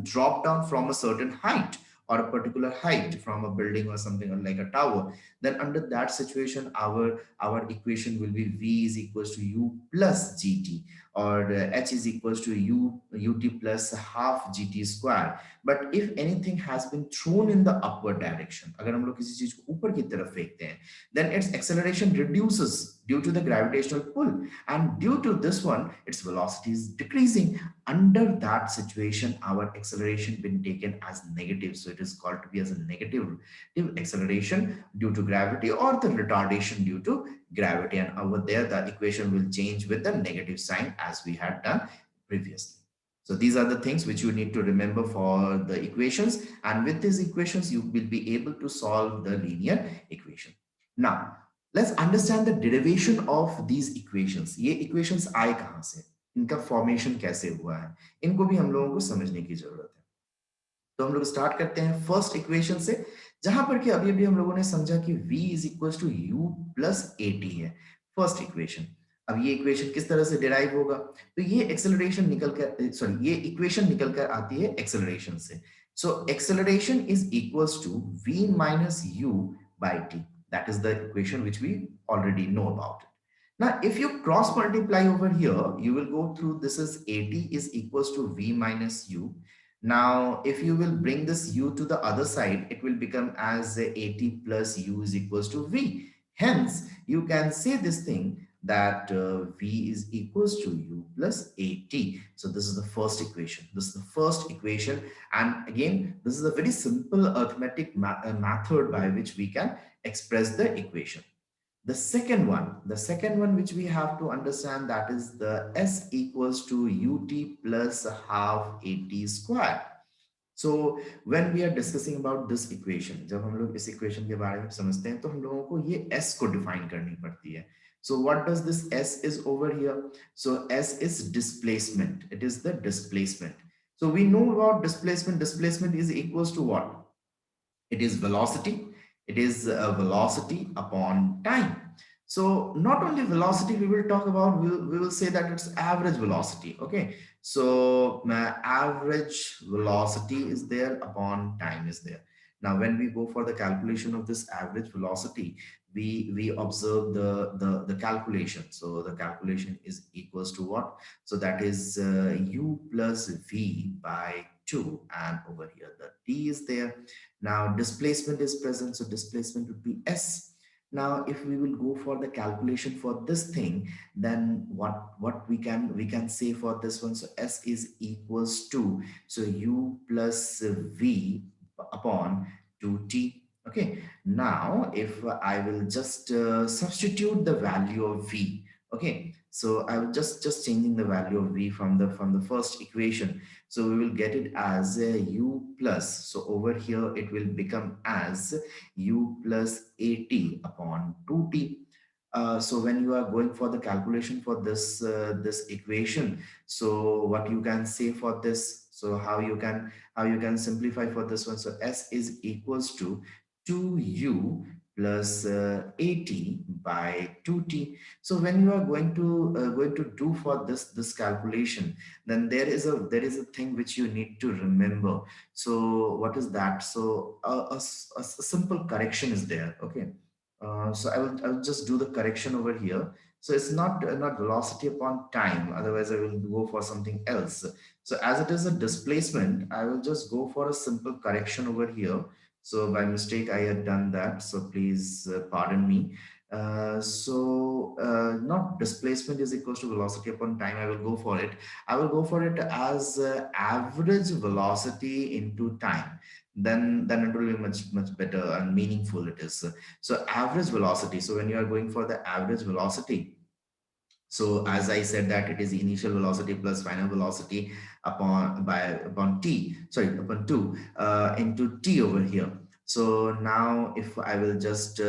Speaker 1: dropped down from a certain height, or a particular height from a building or something, or like a tower, then under that situation our equation will be v is equals to u plus gt, or h is equals to u ut plus half gt square. But if anything has been thrown in the upward direction, अगर हम लोग किसी चीज को ऊपर की तरफ फेंकते हैं, then its acceleration reduces due to the gravitational pull, and due to this one its velocity is decreasing. Under that situation our acceleration been taken as negative, so it is called to be as a negative acceleration due to gravity, or the retardation due to gravity, and over there the equation will change with the negative sign as we had done previously. So these are the things which you need to remember for the equations, and with these equations you will be able to solve the linear equation. Now let's understand the derivation of these equations. ये equations आए कहां से, इनका formation कैसे हुआ है, इनको भी हम लोगों को समझने की जरूरत है. तो हम लोग स्टार्ट करते हैं फर्स्ट इक्वेशन से, जहां पर कि अभी अभी हम लोगों ने समझा कि v is equal to u plus a t है फर्स्ट इक्वेशन. अब ये इक्वेशन किस तरह से डिराइव होगा, तो ये एक्सेलरेशन निकल कर, सॉरी, ये इक्वेशन निकल कर आती है एक्सेलरेशन से. So acceleration is equals to v minus u by t. That is the equation which we already know about it. Now if you cross multiply over here, you will go through this is at is equals to v minus u. Now, if you will bring this u to the other side, it will become as at plus u is equals to v. Hence, you can say this thing that v is equals to u plus at. So this is the first equation. This is the first equation. And again, this is a very simple arithmetic method by which we can express the equation. The second one which we have to understand, that is the s equals to ut plus half at square. So when we are discussing about this equation, जब हम लोग इस equation के बारे में समझते हैं, तो हम लोगों को ये s को define करनी पड़ती है. So what does this s is over here? So s is displacement. It is the displacement. So we know about displacement. Displacement is equals to what? It is velocity. It is velocity upon time. So not only velocity we will talk about, we will say that it's average velocity. Okay, so average velocity is there upon time is there. Now when we go for the calculation of this average velocity, we observe the calculation. So the calculation is equals to what? So that is u plus v by 2, and over here the t is there. Now displacement is present, so displacement would be s. Now if we will go for the calculation for this thing, then what we can say for this one, so s is equals to, so u plus v upon 2t. Okay, now if I will just substitute the value of v, okay, So I will just changing the value of v from the first equation. So we will get it as u plus. So over here it will become as u plus at upon 2t. So when you are going for the calculation for this equation, so what you can say for this, so how you can simplify for this one. So s is equals to 2u plus 80 by 2t. So when you are going to do for this calculation, then there is a thing which you need to remember. So what is that? So a simple correction is there. Okay. So I will just do the correction over here. So it's not velocity upon time. Otherwise, I will go for something else. So as it is a displacement, I will just go for a simple correction over here. So by mistake, I had done that. So please pardon me. Not displacement is equals to velocity upon time. I will go for it. I will go for it as average velocity into time. Then it will be much better and meaningful it is. So average velocity. So when you are going for the average velocity, so as I said that it is initial velocity plus final velocity upon t, sorry, upon 2 into t over here. So now if I will just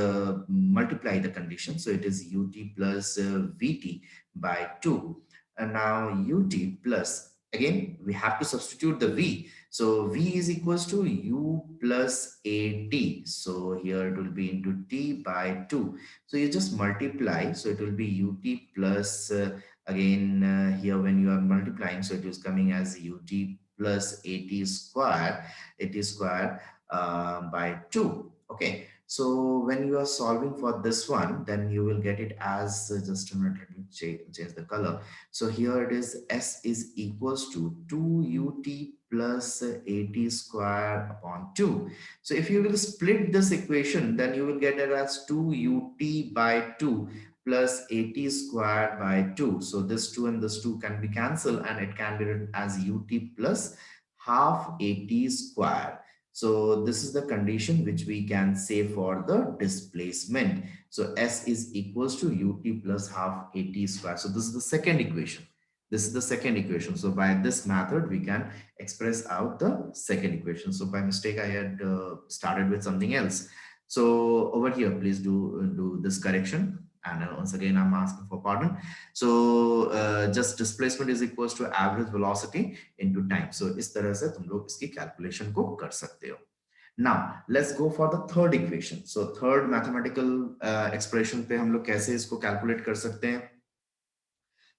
Speaker 1: multiply the condition, so it is ut plus vt by 2. And now ut plus, again, we have to substitute the v. So v is equals to u plus at. So here it will be into t by 2. So you just multiply. So it will be ut plus, again, here when you are multiplying, so it is coming as ut plus at square by 2. Okay. So when you are solving for this one, then you will get it as, just a minute, let me change the color. So here it is, s is equals to 2ut plus at square upon 2. So if you will split this equation, then you will get it as 2ut by 2 plus at squared by 2. So this 2 and this 2 can be cancelled, and it can be written as ut plus half at squared. So this is the condition which we can say for the displacement. So s is equals to ut plus half at squared. So this is the second equation. This is the second equation. So by this method, we can express out the second equation. So by mistake, I had started with something else. So over here, please do this correction. And once again, I'm asking for pardon. So just displacement is equals to average velocity into time. So इस तरह से तुम लोग इसकी calculation को कर सकते हो. Now let's go for the third equation. So third mathematical expression पे हम लोग कैसे इसको calculate कर सकते हैं?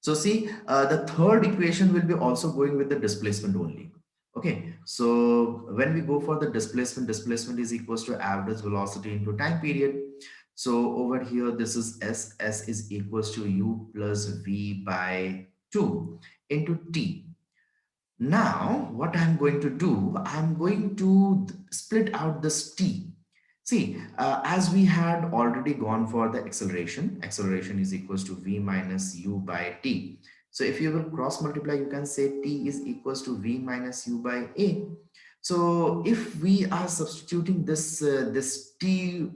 Speaker 1: So see, the third equation will be also going with the displacement only. Okay, so when we go for the displacement, displacement is equals to average velocity into time period. So over here, this is S is equals to U plus V by 2 into T. Now, what I'm going to do, I'm going to split out this T. See, as we had already gone for the acceleration, acceleration is equals to V minus U by T. So if you will cross multiply, you can say T is equals to V minus U by A. So if we are substituting this T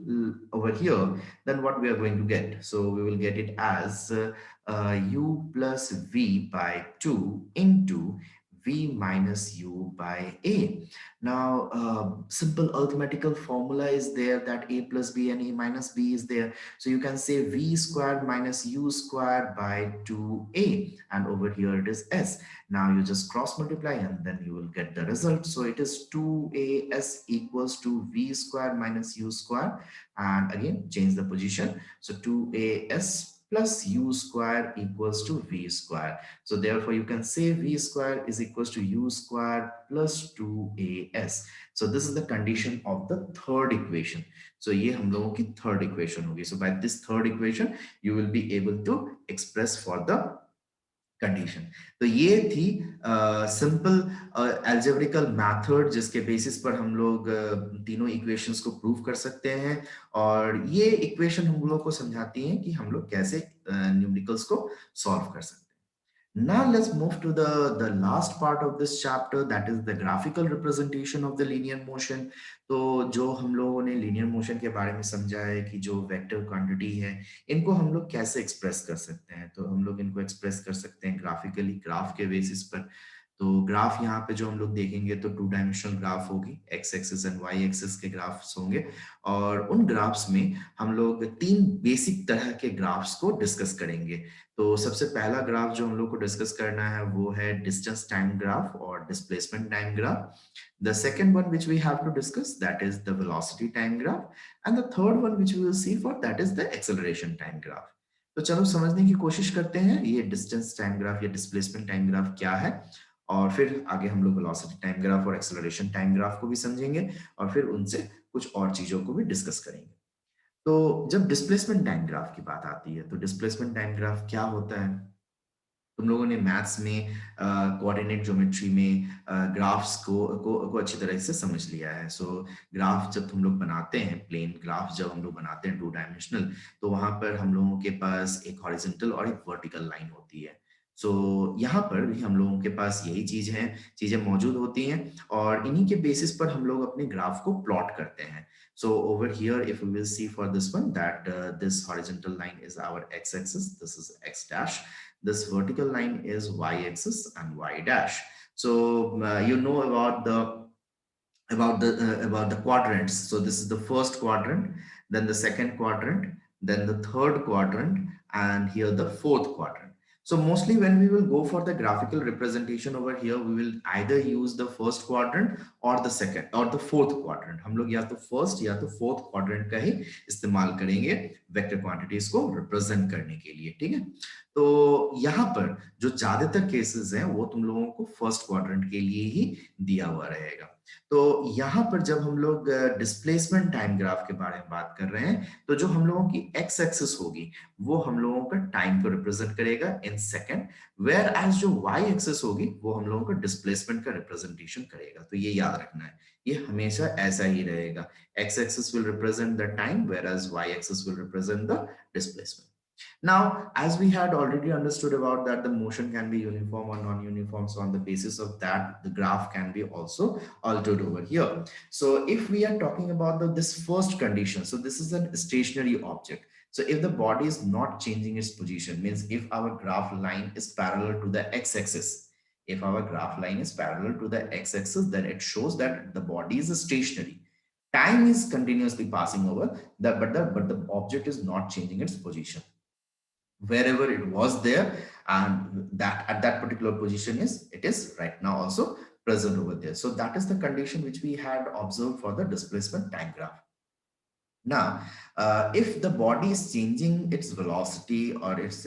Speaker 1: over here, then what we are going to get? So we will get it as U plus V by 2 into V minus U by A. Now, simple arithmetical formula is there that A plus B and A minus B is there. So you can say V squared minus U squared by 2A. And over here it is S. Now you just cross multiply and then you will get the result. So it is 2AS equals to V squared minus U squared. And again, change the position. So 2AS plus U squared equals to V squared. So therefore you can say V squared is equals to U squared plus 2AS. So this is the condition of the third equation. So ये हम लोगों की third equation होगी. So by this third equation, you will be able to express for the condition. तो ये थी simple algebraical method जिसके basis पर हम लोग तीनों इक्वेशंस को प्रूव कर सकते हैं, और ये इक्वेशन हम लोग को समझाती हैं कि हम लोग कैसे न्यूमेरिकल्स को सॉल्व कर सकते हैं. Now let's move to the last part of this chapter, that is the graphical representation of the linear motion. तो जो हम लोगों ने linear motion के बारे में समझा है कि जो वेक्टर क्वांटिटी है इनको हम लोग कैसे एक्सप्रेस कर सकते हैं, तो हम लोग इनको एक्सप्रेस कर सकते हैं ग्राफिकली, ग्राफ के बेसिस पर। तो ग्राफ यहाँ पे जो हम लोग देखेंगे तो टू डायमेंशनल ग्राफ होगी, X axis and Y axis के ग्राफ्स होंगे। और उन ग्राफ्स में हम लोग तीन बेसिक तरह के ग्राफ्स को डिस्कस करेंगे। तो सबसे पहला ग्राफ जो हम लोग को डिस्कस करना है वो है डिस्टेंस टाइम ग्राफ और displacement time graph. The second one which we have to discuss, that is the velocity time graph, and the third one which we will see for, that is the acceleration time graph। तो चलो समझने की कोशिश करते हैं ये distance time graph या displacement time graph क्या है, और फिर आगे हम लोग वेलोसिटी टाइम ग्राफ और एक्सेलरेशन टाइम ग्राफ को भी समझेंगे, और फिर उनसे कुछ और चीजों को भी डिस्कस करेंगे। तो जब डिस्प्लेसमेंट टाइम ग्राफ की बात आती है तो डिस्प्लेसमेंट टाइम ग्राफ क्या होता है? तुम लोगों ने मैथ्स में कोऑर्डिनेट ज्योमेट्री में ग्राफ्स को अच्छी तरह से समझ लिया है। सो ग्राफ जब तुम लोग बनाते हैं, प्लेन ग्राफ जब हम लोग बनाते हैं टू डायमेंशनल, तो वहां पर हम लोगों के पास एक हॉरिजॉन्टल और एक वर्टिकल लाइन होती है। सो यहाँ पर भी हम लोगों के पास यही चीजें मौजूद होती हैं, और इन्हीं के बेसिस पर हम लोग अपने ग्राफ को प्लॉट करते हैं। So over here, if we will see for this one, that this horizontal line is our x-axis, this is x dash. This vertical line is y-axis and y dash. So you know about the quadrants. So this is the first quadrant, then the second quadrant, then the third quadrant, and here the fourth quadrant. So mostly when we will go for the graphical representation over here, we will either use the first quadrant or the second or the fourth quadrant. हम लोग या तो first या तो fourth quadrant का ही इस्तेमाल करेंगे vector quantities को रिप्रेजेंट करने के लिए, ठीक है। तो यहाँ पर जो ज्यादातर केसेस हैं वो तुम लोगों को फर्स्ट क्वाड्रेंट के लिए ही दिया हुआ रहेगा। तो यहाँ पर जब हम लोग डिस्प्लेसमेंट टाइम ग्राफ के बारे में बात कर रहे हैं, तो जो हम लोगों की एक्स एक्सिस होगी वो हम लोगों का टाइम को रिप्रेजेंट करेगा इन सेकेंड, वेयर एज जो वाई एक्सिस होगी वो हम लोगों का डिस्प्लेसमेंट का रिप्रेजेंटेशन करेगा। तो ये याद रखना है, ये हमेशा ऐसा ही रहेगा। X axis will represent the time, whereas Y axis will represent the displacement. Now, as we had already understood about that the motion can be uniform or non-uniform, so on the basis of that, the graph can be also altered over here. So if we are talking about this first condition, so this is a stationary object. So if the body is not changing its position, means if our graph line is parallel to the x-axis, if our graph line is parallel to the x-axis, then it shows that the body is stationary. Time is continuously passing over, but the object is not changing its position. Wherever it was there, and that at that particular position is, it is right now also present over there. So that is the condition which we had observed for the displacement time graph. Now, if the body is changing its velocity or its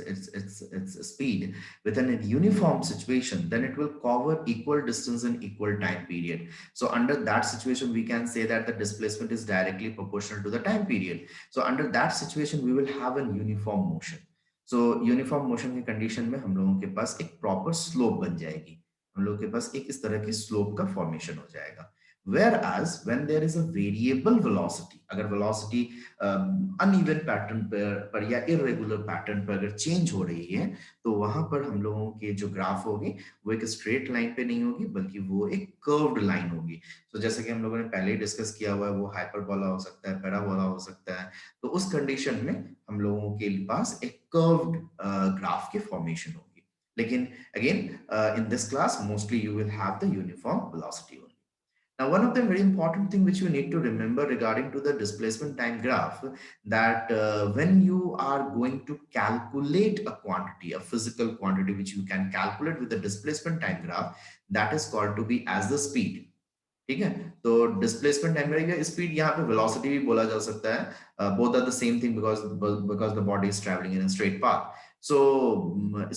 Speaker 1: speed within a uniform situation, then it will cover equal distance in equal time period. So under that situation, we can say that the displacement is directly proportional to the time period. So under that situation, we will have a uniform motion. So uniform motion की condition में हम लोगों के पास एक proper slope बन जाएगी, हम लोगों के पास एक इस तरह की स्लोप का फॉर्मेशन हो जाएगा। Whereas when there is a variable velocity, अगर velocity uneven pattern पर या irregular pattern पर अगर change हो रही है, तो वहां पर हम लोगों के जो ग्राफ होगी वो एक straight line पे नहीं होगी, बल्कि वो एक curved line होगी। तो जैसे कि हम लोगों ने पहले ही डिस्कस किया हुआ है, वो हाइपरबोला हो सकता है, पैराबोला हो सकता है। तो उस कंडीशन में हम लोगों के पास एक कर्व्ड ग्राफ की फॉर्मेशन होगी। लेकिन again in this class mostly you will have the uniform velocity only. Now, one of the very important thing which you need to remember regarding to the displacement time graph, that when you are going to calculate a quantity, a physical quantity which you can calculate with the displacement time graph, that is called to be as the speed. ठीक है, तो displacement time या speed, यहाँ पे velocity भी बोला जा सकता है, both are the same thing because the body is travelling in a straight path. So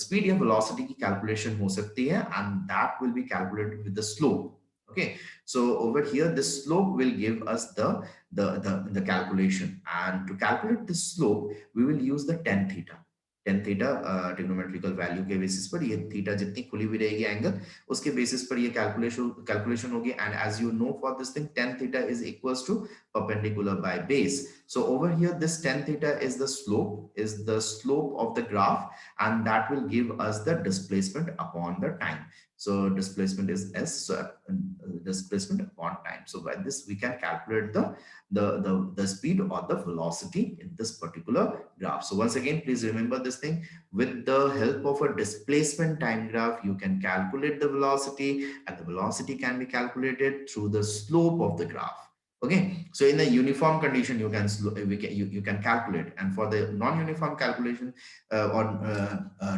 Speaker 1: speed या वेलोसिटी की कैलकुलेशन हो सकती है, and that will be calculated with the slope. Okay, so over here this slope will give us the calculation, and to calculate this slope we will use the tan theta. Tan theta trigonometrical value के basis पर, ये theta जितनी खुली हुई रहेगी angle, उसके basis पर ये कैलकुलेशन होगी. And as you know for this thing, tan theta is equals to perpendicular by base. So over here, this tan theta is the slope of the graph, and that will give us the displacement upon the time. So displacement is s, so displacement upon time. So by this we can calculate the speed or the velocity in this particular graph. So once again, please remember this thing: with the help of a displacement time graph, you can calculate the velocity, and the velocity can be calculated through the slope of the graph. Okay, so in a uniform condition, you can calculate, and for the non-uniform calculation or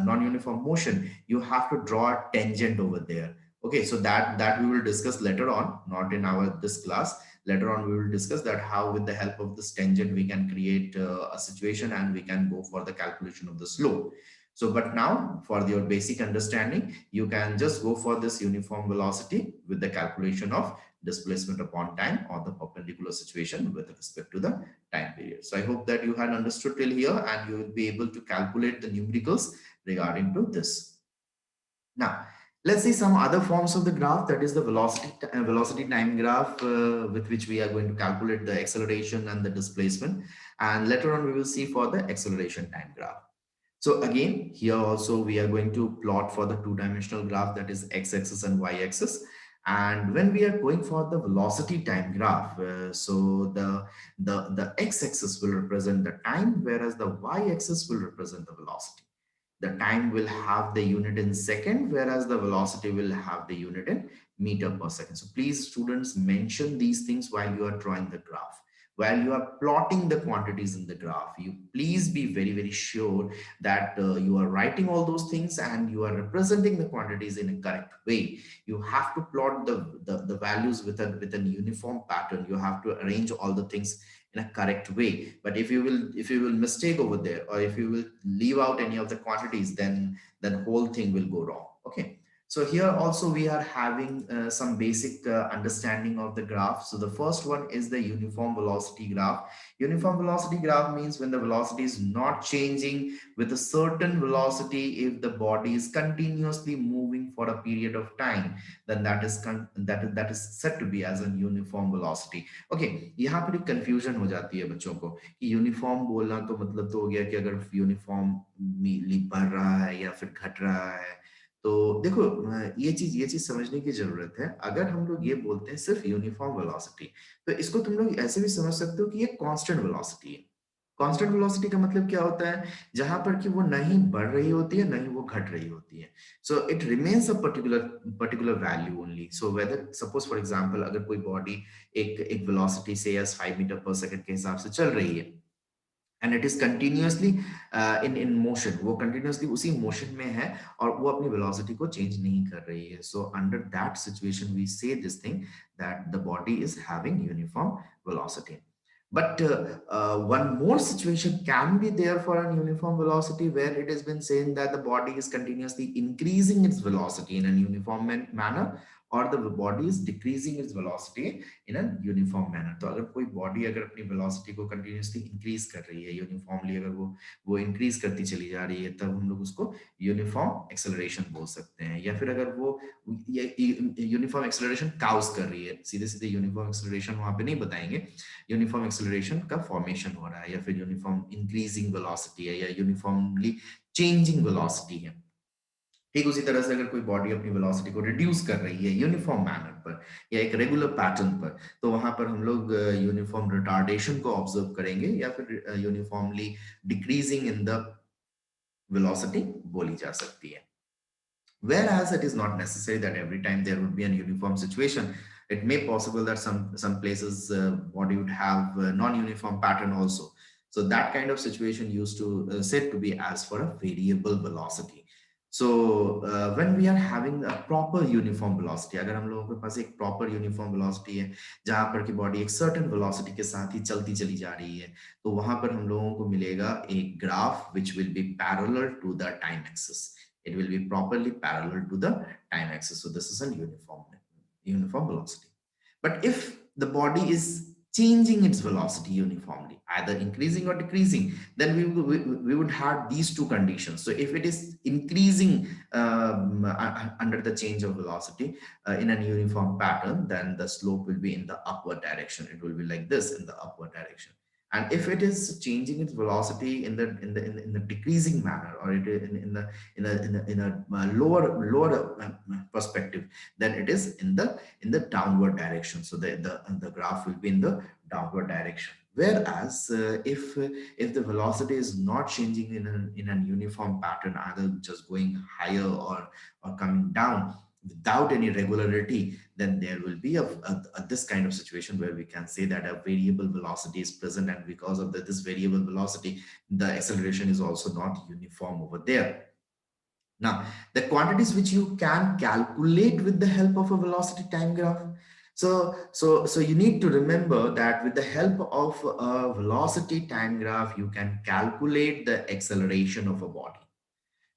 Speaker 1: non-uniform motion, you have to draw a tangent over there. Okay, so that we will discuss later on, not in our this class. Later on, we will discuss that how, with the help of this tangent, we can create a situation and we can go for the calculation of the slope. So, but now for your basic understanding, you can just go for this uniform velocity with the calculation of displacement upon time or the perpendicular situation with respect to the time period. So I hope that you had understood till here and you will be able to calculate the numericals regarding to this. Now, let's see some other forms of the graph, that is the velocity time graph with which we are going to calculate the acceleration and the displacement. And later on, we will see for the acceleration time graph. So again, here also we are going to plot for the two-dimensional graph, that is x-axis and y-axis. And when we are going for the velocity time graph, so the x-axis will represent the time, whereas the y-axis will represent the velocity. The time will have the unit in second, whereas the velocity will have the unit in meter per second. So please, students, mention these things while you are drawing the graph. While you are plotting the quantities in the graph, you please be very, very sure that you are writing all those things and you are representing the quantities in a correct way. You have to plot the values with an uniform pattern. You have to arrange all the things in a correct way. But if you will mistake over there, or if you will leave out any of the quantities, then that whole thing will go wrong. Okay, so here also we are having some basic understanding of the graph. So the first one is the uniform velocity graph. Uniform velocity graph means when the velocity is not changing with a certain velocity, if the body is continuously moving for a period of time, then that is said to be as a uniform velocity. Okay, यहाँ पर एक confusion हो जाती है बच्चों को कि uniform बोलना तो मतलब तो हो गया कि अगर यूनिफॉर्मली बढ़ रहा है या फिर घट रहा है. तो देखो, ये चीज समझने की जरूरत है. अगर हम लोग ये बोलते हैं सिर्फ यूनिफॉर्म वेलोसिटी, तो इसको तुम लोग ऐसे भी समझ सकते हो कि ये कांस्टेंट वेलोसिटी है. कांस्टेंट वेलोसिटी का मतलब क्या होता है? जहां पर कि वो ना ही बढ़ रही होती है, ना ही वो घट रही होती है. So it remains a particular value only. So whether, suppose for example, अगर कोई बॉडी एक वेलोसिटी से या 5 मीटर पर सेकंड के हिसाब से चल रही है, and it is continuously in motion, वो कंटिन्यूअसली उसी मोशन में है और वो अपनी वेलोसिटी को चेंज नहीं कर रही है. So under that situation we say this thing that the body is having uniform velocity. But one more situation can be there for a uniform velocity, where it has been saying that the body is continuously increasing its velocity in a uniform manner, और the body is decreasing its velocity in an uniform manner. तो अगर कोई body अगर अपनी velocity को continuously increase कर रही है यूनिफॉर्मली, अगर वो इंक्रीज करती चली जा रही है, तब हम लोग उसको यूनिफॉर्म एक्सेलरेशन बोल सकते हैं. या फिर अगर वो यूनिफॉर्म एक्सेलरेशन काउस कर रही है, सीधे सीधे यूनिफॉर्म एक्सेलरेशन वहां पे नहीं बताएंगे, यूनिफॉर्म एक्सेलरेशन का फॉर्मेशन हो रहा है, या फिर यूनिफॉर्म इंक्रीजिंग वेलोसिटी है, या यूनिफॉर्मली चेंजिंग वेलोसिटी है. ठीक उसी तरह से अगर कोई बॉडी अपनी वेलोसिटी को रिड्यूस कर रही है यूनिफॉर्म मैनर पर या एक रेगुलर पैटर्न पर, तो वहां पर हम लोग यूनिफॉर्म रिटार्डेशन को ऑब्जर्व करेंगे, या फिर uniformly decreasing in the velocity बोली जा सकती है. Whereas it is not necessary that every time there would be a uniform situation. It may possible that some places body would have a non-uniform pattern also. So that kind of situation used to said to be as for a variable velocity. So when we are having a proper uniform velocity, अगर हम लोगों के पास एक proper uniform velocity है, जहां पर की body एक certain velocity के साथ ही चलती चली जा रही है, तो वहां पर हम लोगों को मिलेगा एक graph which will be parallel to the time axis. It will be properly parallel to the time axis. So this is a uniform velocity. But if the body is changing its velocity uniformly, either increasing or decreasing, then we would have these two conditions. So if it is increasing under the change of velocity in an uniform pattern, then the slope will be in the upward direction. It will be like this in the upward direction. And if it is changing its velocity in the decreasing manner, or it is in a lower perspective, then it is in the downward direction. So the graph will be in the downward direction. Whereas if the velocity is not changing in a uniform pattern, either just going higher or coming down without any regularity, then there will be a this kind of situation where we can say that a variable velocity is present, and because of this variable velocity, the acceleration is also not uniform over there. Now, the quantities which you can calculate with the help of a velocity time graph. So you need to remember that with the help of a velocity time graph, you can calculate the acceleration of a body.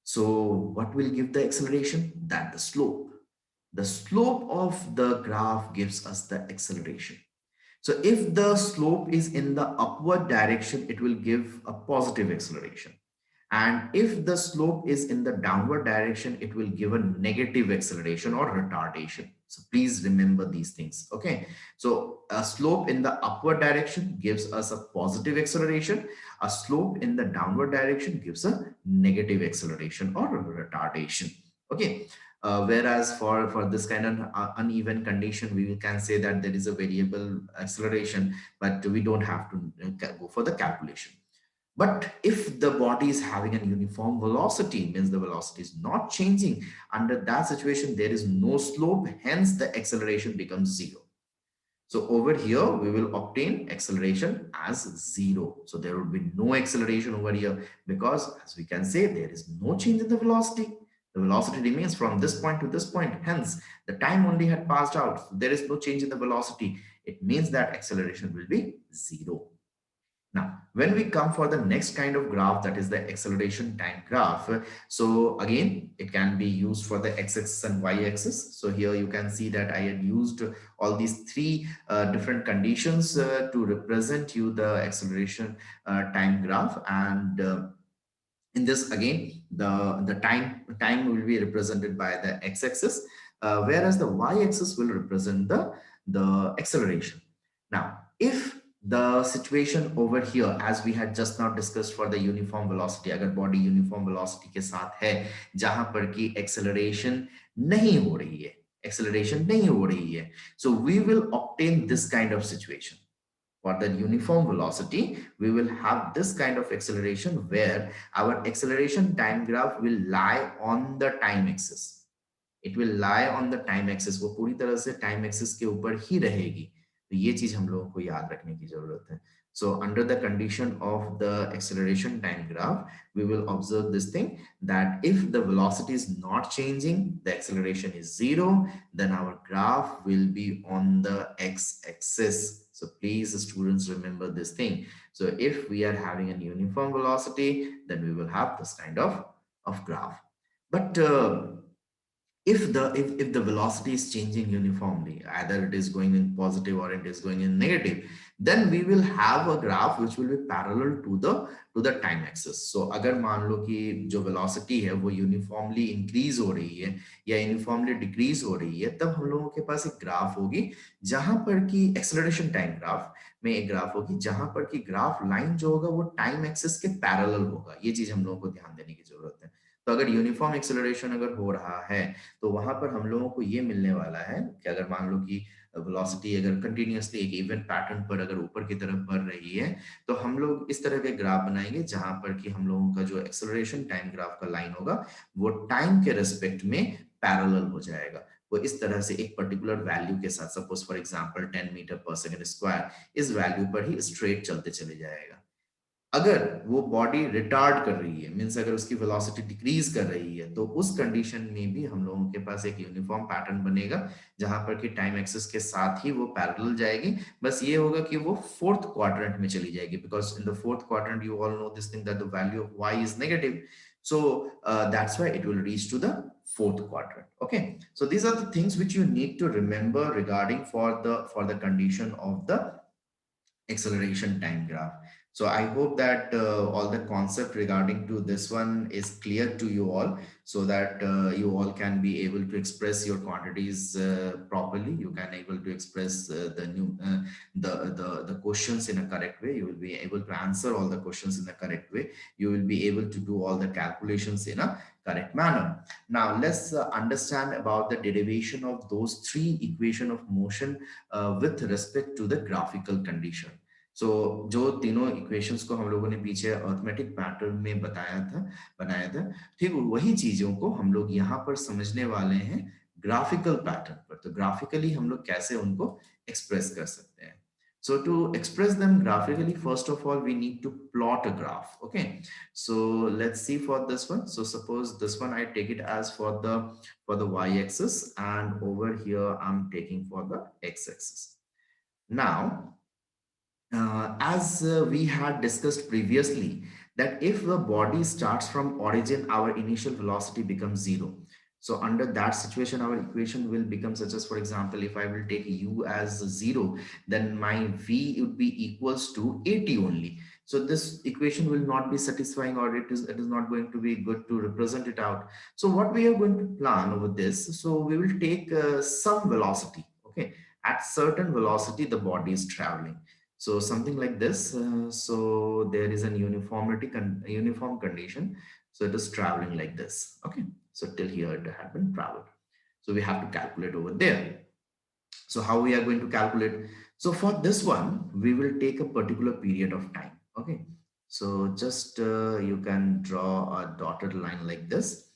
Speaker 1: So what will give the acceleration? That the slope. The slope of the graph gives us the acceleration. So if the slope is in the upward direction, it will give a positive acceleration. And if the slope is in the downward direction, it will give a negative acceleration or retardation. So please remember these things. Okay. So a slope in the upward direction gives us a positive acceleration. A slope in the downward direction gives a negative acceleration or retardation. Okay. Whereas for this kind of uneven condition, we can say that there is a variable acceleration, but we don't have to go for the calculation. But if the body is having a uniform velocity, means the velocity is not changing, under that situation, there is no slope, hence the acceleration becomes zero. So over here, we will obtain acceleration as zero. So there will be no acceleration over here because, as we can say, there is no change in the velocity. The velocity remains from this point to this point. Hence, the time only had passed out. So there is no change in the velocity. It means that acceleration will be zero. Now, when we come for the next kind of graph, that is the acceleration time graph. So again, it can be used for the x-axis and y-axis. So here you can see that I had used all these three different conditions to represent you the acceleration time graph. And in this, again, the time will be represented by the x-axis, whereas the y-axis will represent the acceleration. Now, if the situation over here, as we had just now discussed for the uniform velocity, अगर body uniform velocity के साथ है जहां पर की acceleration नहीं हो रही है, so we will obtain this kind of situation. For the uniform velocity, we will have this kind of acceleration where our acceleration time graph will lie on the time axis. It will lie on the time axis. वो पूरी तरह से time axis के ऊपर ही रहेगी. तो ये चीज हम लोगों को याद रखने की जरूरत है. So under the condition of the acceleration time graph, we will observe this thing that if the velocity is not changing, the acceleration is zero, then our graph will be on the x-axis. So please, students, remember this thing. So if we are having a uniform velocity, then we will have this kind of graph. But if the velocity is changing uniformly, either it is going in positive or it is going in negative, then we will have a graph which will be parallel to the time axis. So अगर मान लो कि जो velocity है वो uniformly increase हो रही है या uniformly decrease हो रही है, तब हम लोगों के पास एक ग्राफ होगी जहां पर कि acceleration time graph में एक ग्राफ होगी जहां पर कि ग्राफ लाइन जो होगा वो टाइम एक्सिस के पैरेलल होगा. ये चीज हम लोगों को ध्यान देने की जरूरत है. तो अगर यूनिफॉर्म एक्सेलरेशन अगर हो रहा है, तो वहां पर हम लोगों को ये मिलने वाला है कि अगर मान लो कि वेलोसिटी अगर कंटिन्यूअसली एक इवन पैटर्न पर अगर ऊपर की तरफ बढ़ रही है, तो हम लोग इस तरह के ग्राफ बनाएंगे जहां पर कि हम लोगों का जो एक्सेलरेशन टाइम ग्राफ का लाइन होगा वो टाइम के रेस्पेक्ट में पैरेलल हो जाएगा. वो इस तरह से एक पर्टिकुलर वैल्यू के साथ, सपोज फॉर एग्जांपल 10 मीटर पर सेकंड स्क्वायर, इस वैल्यू पर ही स्ट्रेट चलते चले जाएगा. अगर वो बॉडी रिटार्ड कर रही है, मीन्स अगर उसकी वेलोसिटी डिक्रीज कर रही है, तो उस कंडीशन में भी हम लोगों के पास एक यूनिफॉर्म पैटर्न बनेगा जहां पर कि टाइम एक्सिस के साथ ही वो पैरेलल जाएगी. बस ये होगा कि वो फोर्थ क्वाड्रेंट में चली जाएगी, because in the fourth quadrant you all know this thing that the value of y is negative. So that's why it will reach to the fourth quadrant. Okay, so these are the things which you need to remember regarding for the condition of the acceleration time graph. So I hope that all the concept regarding to this one is clear to you all, so that you all can be able to express your quantities properly. You can able to express the questions in a correct way. You will be able to answer all the questions in the correct way. You will be able to do all the calculations in a correct manner. Now let's understand about the derivation of those three equation of motion with respect to the graphical condition. So जो तीनों equations को हम लोगों ने पीछे arithmetic pattern में बनाया था, ठीक वही चीजों को हम लोग यहाँ पर समझने वाले हैं ग्राफिकल पैटर्न पर। तो ग्राफिकली हम लोग कैसे उनको एक्सप्रेस कर सकते हैं? So to express them graphically, first of all, we need to plot a graph. Okay. So let's see for this one. So suppose this one, I take it as for the y-axis, and over here I'm taking for the x-axis. Now, as we had discussed previously, that if the body starts from origin, our initial velocity becomes zero. So under that situation, our equation will become such as, for example, if I will take u as zero, then my v would be equals to at only. So this equation will not be satisfying, or it is not going to be good to represent it out. So what we are going to plan over this, so we will take some velocity. Okay, at certain velocity, the body is traveling. So something like this. So there is an uniform condition. So it is traveling like this. Okay. So till here it had been traveled. So we have to calculate over there. So how we are going to calculate? So for this one, we will take a particular period of time. Okay. So just you can draw a dotted line like this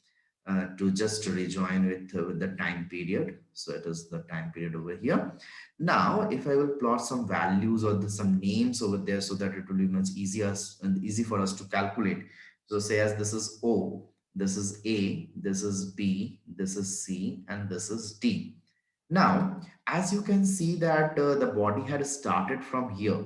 Speaker 1: to just rejoin with the time period. So it is the time period over here. Now, if I will plot some values or some names over there, so that it will be much easier and easy for us to calculate. So say as this is O, this is A, this is B, this is C, and this is D. Now, as you can see that the body had started from here.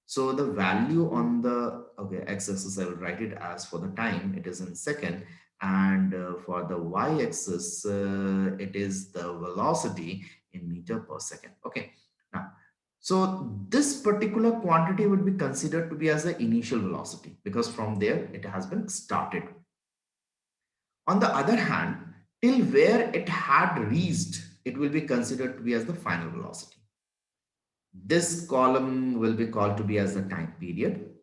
Speaker 1: So the value on the, okay, x-axis, I will write it as for the time, it is in second. And for the y-axis, it is the velocity in meter per second. Okay. Now, so this particular quantity would be considered to be as the initial velocity, because from there it has been started. On the other hand, till where it had reached, it will be considered to be as the final velocity. This column will be called to be as the time period.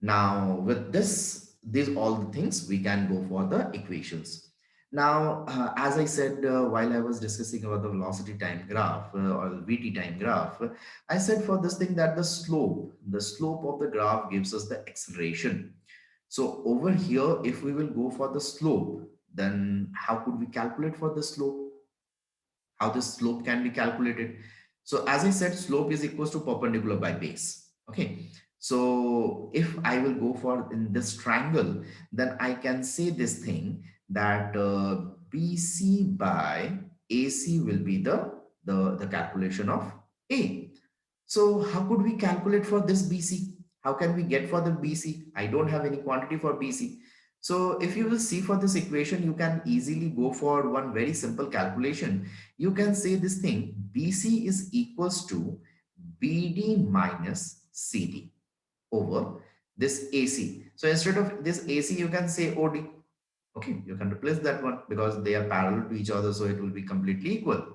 Speaker 1: Now with this, these all the things, we can go for the equations. Now, as I said, while I was discussing about the velocity time graph or VT time graph, I said for this thing that the slope of the graph gives us the acceleration. So over here, if we will go for the slope, then how could we calculate for the slope? How this slope can be calculated? So as I said, slope is equals to perpendicular by base. Okay. So if I will go for in this triangle, then I can say this thing that BC by AC will be the calculation of A. So how could we calculate for this BC? How can we get for the BC? I don't have any quantity for BC. So if you will see for this equation, you can easily go for one very simple calculation. You can say this thing, BC is equals to BD minus CD over this AC. So instead of this AC, you can say OD. Okay, you can replace that one because they are parallel to each other, so it will be completely equal.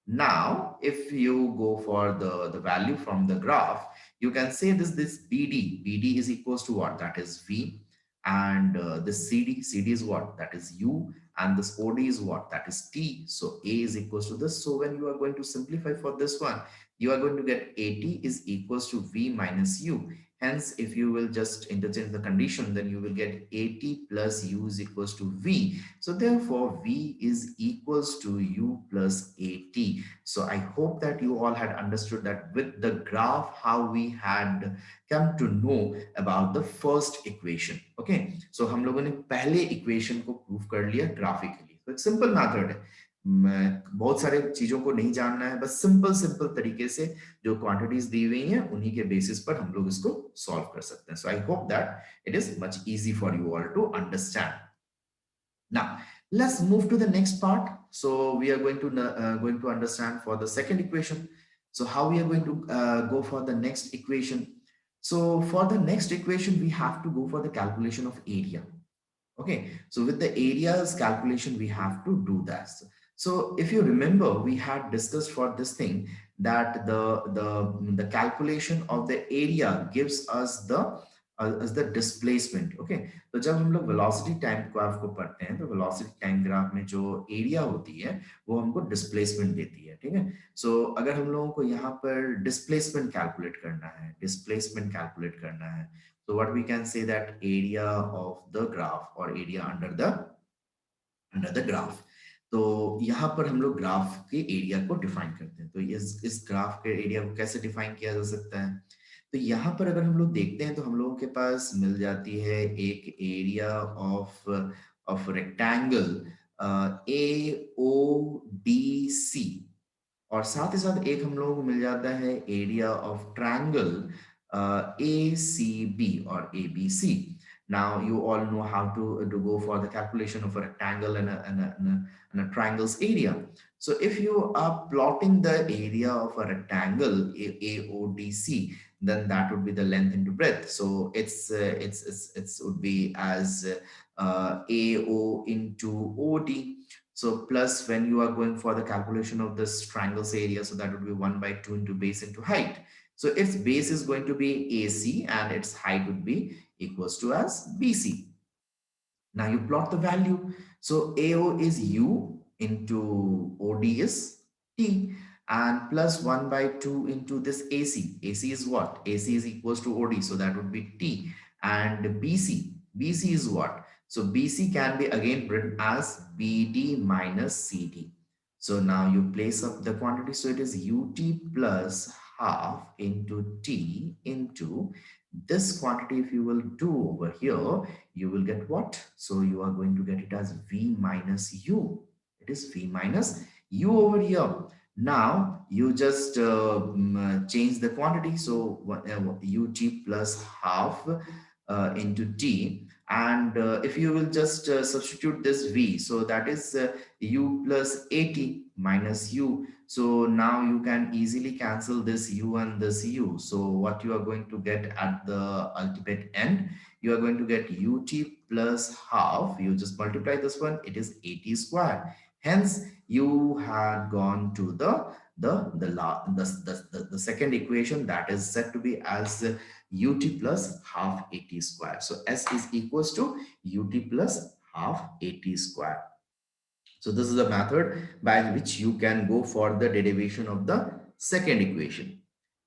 Speaker 1: Now, if you go for the value from the graph, you can say this BD is equals to what? That is V. And this CD is what? That is U. And this OD is what? That is T. So A is equals to this. So when you are going to simplify for this one, you are going to get AT is equals to V minus U. Hence, if you will just interchange the condition, then you will get AT plus U is equals to V. So therefore, V is equals to U plus AT. So I hope that you all had understood that with the graph, how we had come to know about the first equation. Okay. So हम लोगों ने पहले equation को prove कर लिया graphically. So it's simple method है. बहुत सारे चीजों को नहीं जानना है, बस सिंपल तरीके से जो क्वांटिटीज दी हुई हैं उन्हीं के बेसिस पर हम लोग इसको सॉल्व कर सकते हैं. So I hope that it is much easy for you all to understand. Now let's move to the next part. So we are going to understand for the second equation. So how we are going to go for the next equation? So for the next equation, we have to go for the calculation of area. Okay, so with the areas calculation, we have to do that. So if you remember, we had discussed for this thing that the calculation of the area gives us the as the displacement. Okay, तो जब हम लोग velocity time graph को पढ़ते हैं तो velocity time graph में जो area होती है वो हमको displacement देती है, ठीक है। सो अगर हम लोगों को यहाँ पर displacement calculate करना है, displacement calculate करना है, so what we can say that area of the graph or area under the graph. तो यहाँ पर हम लोग ग्राफ के एरिया को डिफाइन करते हैं। तो इस ग्राफ के एरिया को कैसे डिफाइन किया जा सकता है? तो यहाँ पर अगर हम लोग देखते हैं तो हम लोगों के पास मिल जाती है एक area of of rectangle A O D C, और साथ ही साथ एक हम लोगों को मिल जाता है area of triangle A C B और A B C. Now you all know how to go for the calculation of a rectangle and a triangle's area. So if you are plotting the area of a rectangle AODC, then that would be the length into breadth. So it's would be as AO into OD. So plus when you are going for the calculation of this triangle's area, so that would be 1 by 2 into base into height. So its base is going to be AC and its height would be equals to as BC. Now you plot the value. So AO is U into OD is T, and plus 1 by 2 into this AC. AC is what? AC is equals to OD. So that would be T. And BC. BC is what? So BC can be again written as BD minus CD. So now you place up the quantity. So it is UT plus half into T into this quantity. If you will do over here, you will get what? So you are going to get it as V minus U. It is V minus U over here. Now you just change the quantity. So UT plus half into T. And if you will just substitute this V, so that is U plus AT minus U. So now you can easily cancel this U and this U. So what you are going to get at the ultimate end, you are going to get UT plus half. You just multiply this one, it is AT squared. Hence, you had gone to the second equation, that is said to be as UT plus half AT squared. So S is equals to UT plus half AT squared. So this is the method by which you can go for the derivation of the second equation.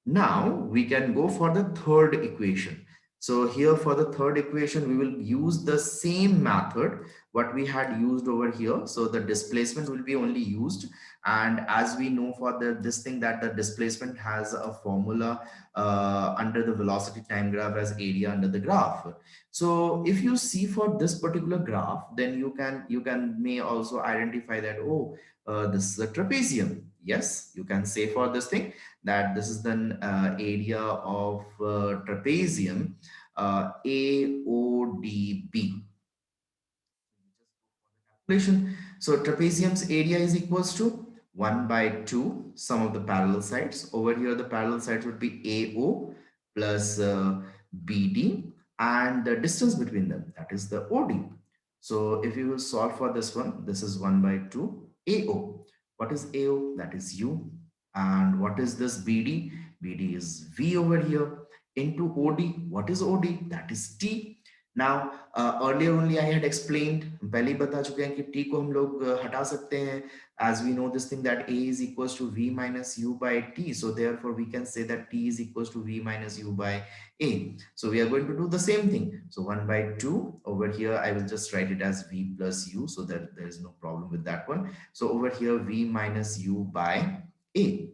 Speaker 1: Now we can go for the third equation. So here for the third equation, we will use the same method what we had used over here. So the displacement will be only used. And as we know for this thing that the displacement has a formula under the velocity time graph as area under the graph. So if you see for this particular graph, then you can may also identify that, oh, this is a trapezium. Yes, you can say for this thing that this is the area of trapezium AODB. Calculation. So trapezium's area is equals to 1 by 2 sum of the parallel sides. Over here the parallel sides would be AO plus BD, and the distance between them, that is the OD. So if you will solve for this one, this is 1 by 2 AO. What is AO? That is U. And what is this BD? BD is V over here into OD. What is OD? That is T. Now earlier only I had explained, पहले ही बता चुके हैं कि t को हम लोग हटा सकते हैं, as we know this thing that a is equals to v minus u by t. So therefore we can say that t is equals to v minus u by a. So we are going to do the same thing. So 1 by 2 over here, I will just write it as v plus u, so that there is no problem with that one. So over here v minus u by a.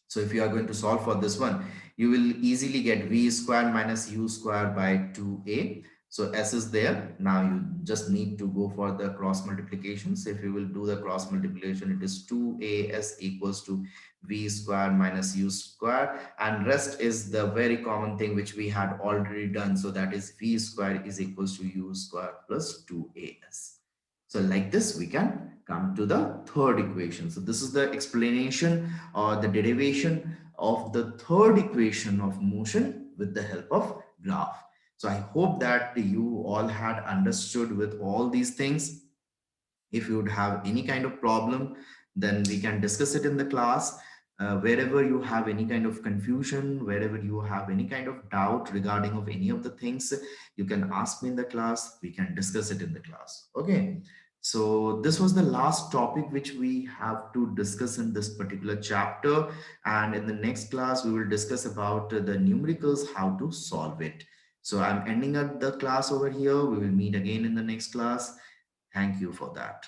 Speaker 1: So if you are going to solve for this one, you will easily get v square minus u square by 2a. So s is there. Now you just need to go for the cross multiplication. So if you will do the cross multiplication, it is 2as equals to v square minus u square, and rest is the very common thing which we had already done. So that is v square is equals to u square plus 2as. So like this, we can come to the third equation. So this is the explanation or the derivation of the third equation of motion with the help of graph. So I hope that you all had understood with all these things. If you would have any kind of problem, then we can discuss it in the class. Wherever you have any kind of confusion, wherever you have any kind of doubt regarding of any of the things, you can ask me in the class. We can discuss it in the class. Okay. So this was the last topic which we have to discuss in this particular chapter. And in the next class, we will discuss about the numericals, how to solve it. So I'm ending up the class over here. We will meet again in the next class. Thank you for that.